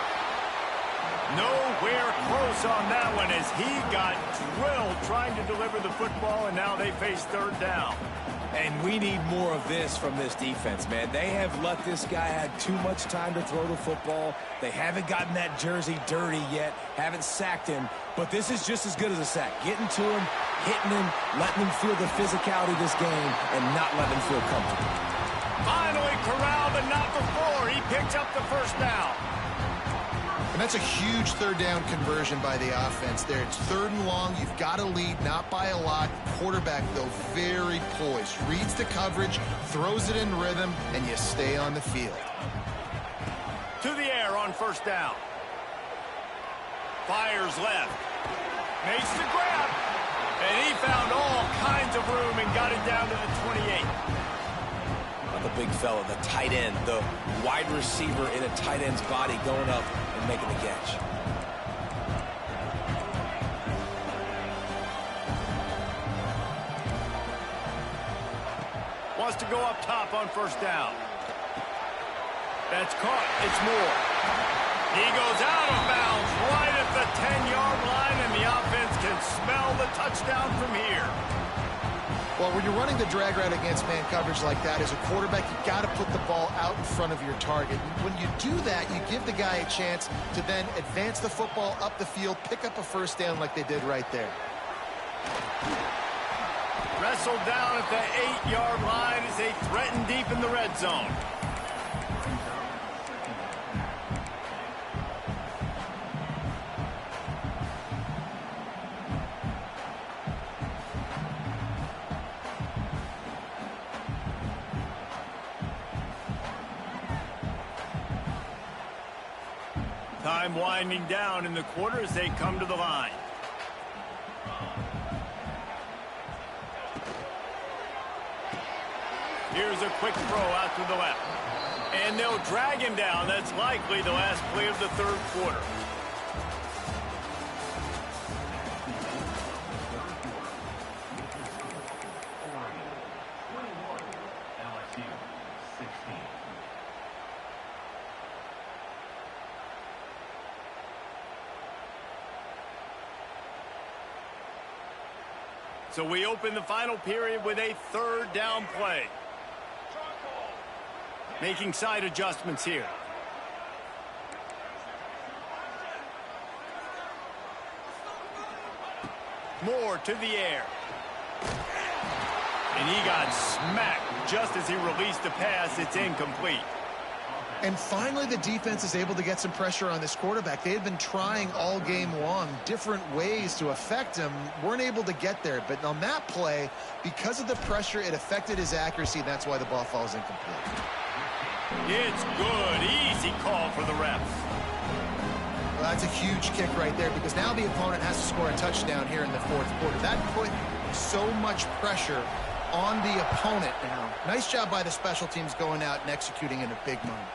A: Nowhere close on that one as he got drilled trying to deliver the football, and now they face third down.
B: And we need more of this from this defense, man. They have let this guy have too much time to throw the football. They haven't gotten that jersey dirty yet, haven't sacked him. But this is just as good as a sack. Getting to him, hitting him, letting him feel the physicality of this game, and not letting him feel comfortable.
A: Finally corralled, but not before. He picked up the first down.
C: And that's a huge third down conversion by the offense there. It's 3rd and long. You've got to lead, not by a lot. Quarterback, though, very poised. Reads the coverage, throws it in rhythm, and you stay on the field.
A: To the air on first down. Fires left. Makes the grab. And he found all kinds of room and got it down to the 28.
B: The big fella, the tight end, the wide receiver in a tight end's body going up and making the catch.
A: Wants to go up top on first down. That's caught. It's Moore. He goes out of bounds right at the 10-yard line, and the offense can smell the touchdown from here.
C: Well, when you're running the drag route against man coverage like that, as a quarterback, you've got to put the ball out in front of your target. When you do that, you give the guy a chance to then advance the football up the field, pick up a first down like they did right there.
A: Wrestled down at the 8-yard line as they threaten deep in the red zone. Time winding down in the quarter as they come to the line. Here's a quick throw out to the left. And they'll drag him down. That's likely the last play of the third quarter. So we open the final period with a third down play. Making side adjustments here. Moore to the air. And he got smacked just as he released the pass. It's incomplete.
C: And finally, the defense is able to get some pressure on this quarterback. They had been trying all game long different ways to affect him. Weren't able to get there. But on that play, because of the pressure, it affected his accuracy. And that's why the ball falls incomplete.
A: It's good. Easy call for the refs.
C: Well, that's a huge kick right there because now the opponent has to score a touchdown here in the fourth quarter. That put so much pressure on the opponent now. Nice job by the special teams going out and executing in a big moment.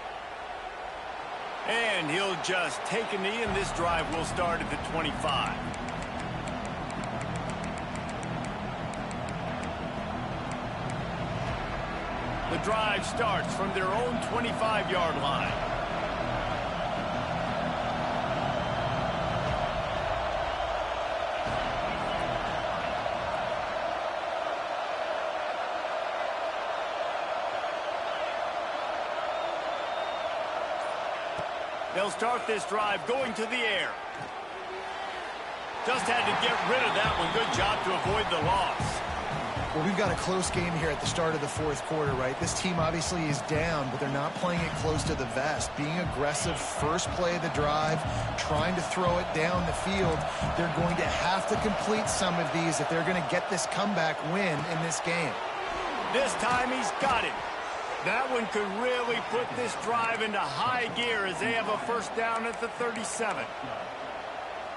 A: And he'll just take a knee, and this drive will start at the 25. The drive starts from their own 25-yard line. They'll start this drive going to the air. Just had to get rid of that one. Good job to avoid the loss.
C: Well, we've got a close game here at the start of the fourth quarter, right? This team obviously is down, but they're not playing it close to the vest. Being aggressive, first play of the drive, trying to throw it down the field. They're going to have to complete some of these if they're going to get this comeback win in this game.
A: This time he's got it. That one could really put this drive into high gear as they have a first down at the 37.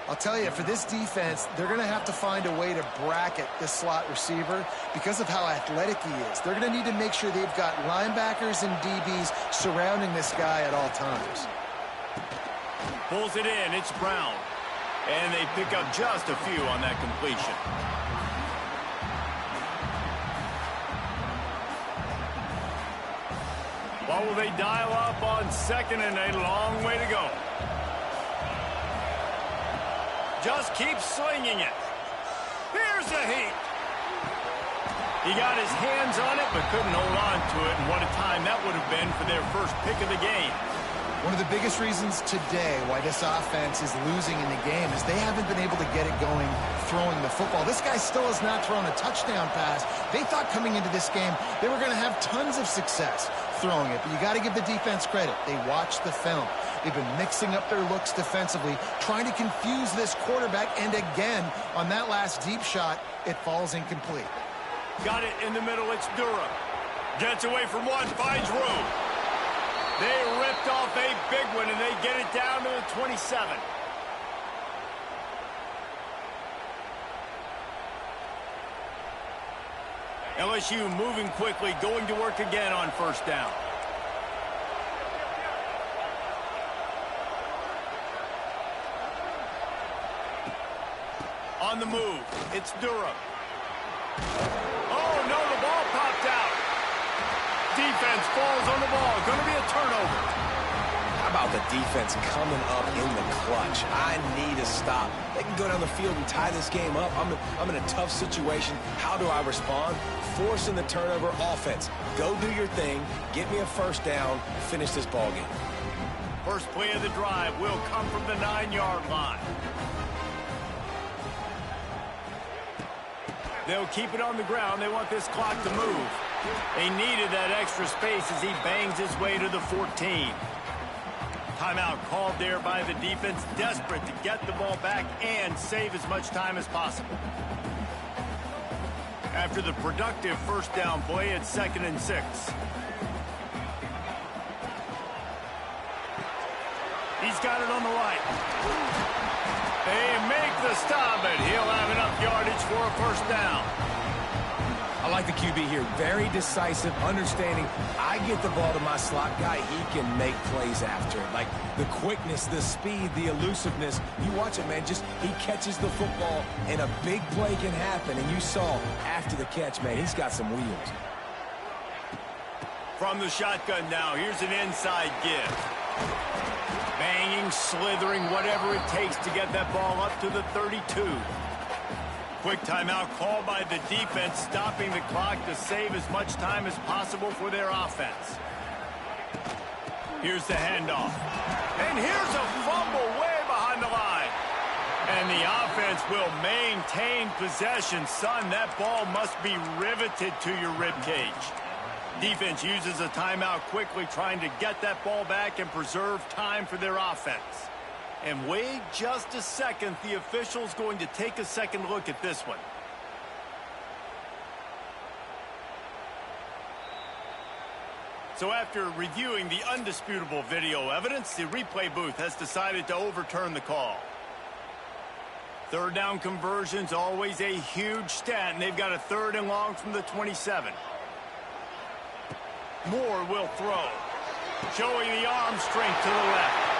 C: I'll tell you, for this defense, they're going to have to find a way to bracket this slot receiver because of how athletic he is. They're going to need to make sure they've got linebackers and DBs surrounding this guy at all times.
A: Pulls it in. It's Brown. And they pick up just a few on that completion. What will they dial up on second, and a long way to go? Just keep slinging it. Here's a heat. He got his hands on it, but couldn't hold on to it. And what a time that would have been for their first pick of the game.
C: One of the biggest reasons today why this offense is losing in the game is they haven't been able to get it going throwing the football. This guy still has not thrown a touchdown pass. They thought coming into this game they were going to have tons of success throwing it, but you got to give the defense credit. They watched the film. They've been mixing up their looks defensively, trying to confuse this quarterback, and again, on that last deep shot, it falls incomplete.
A: Got it in the middle. It's Durham. Gets away from one, finds room. They ripped off a big one, and they get it down to the 27. LSU moving quickly, going to work again on first down. On the move, it's Durham. Oh, no, the ball popped out. Defense falls on the ball. Going to be a turnover.
B: How about the defense coming up in the clutch? I need a stop. They can go down the field and tie this game up. I'm in a tough situation. How do I respond? Forcing the turnover. Offense, go do your thing. Get me a first down. Finish this ball game.
A: First play of the drive will come from the 9-yard line. They'll keep it on the ground. They want this clock to move. They needed that extra space as he bangs his way to the 14. Timeout called there by the defense, desperate to get the ball back and save as much time as possible. After the productive first down play, it's 2nd and 6. He's got it on the right. They make the stop, but he'll have enough yardage for a first down.
B: I like the QB here. Very decisive, understanding I get the ball to my slot guy, he can make plays after it. Like the quickness, the speed, the elusiveness. You watch it, man. Just he catches the football, and a big play can happen. And you saw after the catch, man, he's got some wheels.
A: From the shotgun now, here's an inside give. Banging, slithering, whatever it takes to get that ball up to the 32. Quick timeout called by the defense, stopping the clock to save as much time as possible for their offense. Here's the handoff. And here's a fumble way behind the line. And the offense will maintain possession. Son, that ball must be riveted to your ribcage. Defense uses a timeout quickly, trying to get that ball back and preserve time for their offense. And wait just a second, the official's going to take a second look at this one. So after reviewing the undisputable video evidence, the replay booth has decided to overturn the call. Third down conversion's always a huge stat, and they've got a 3rd and long from the 27. Moore will throw, showing the arm strength to the left.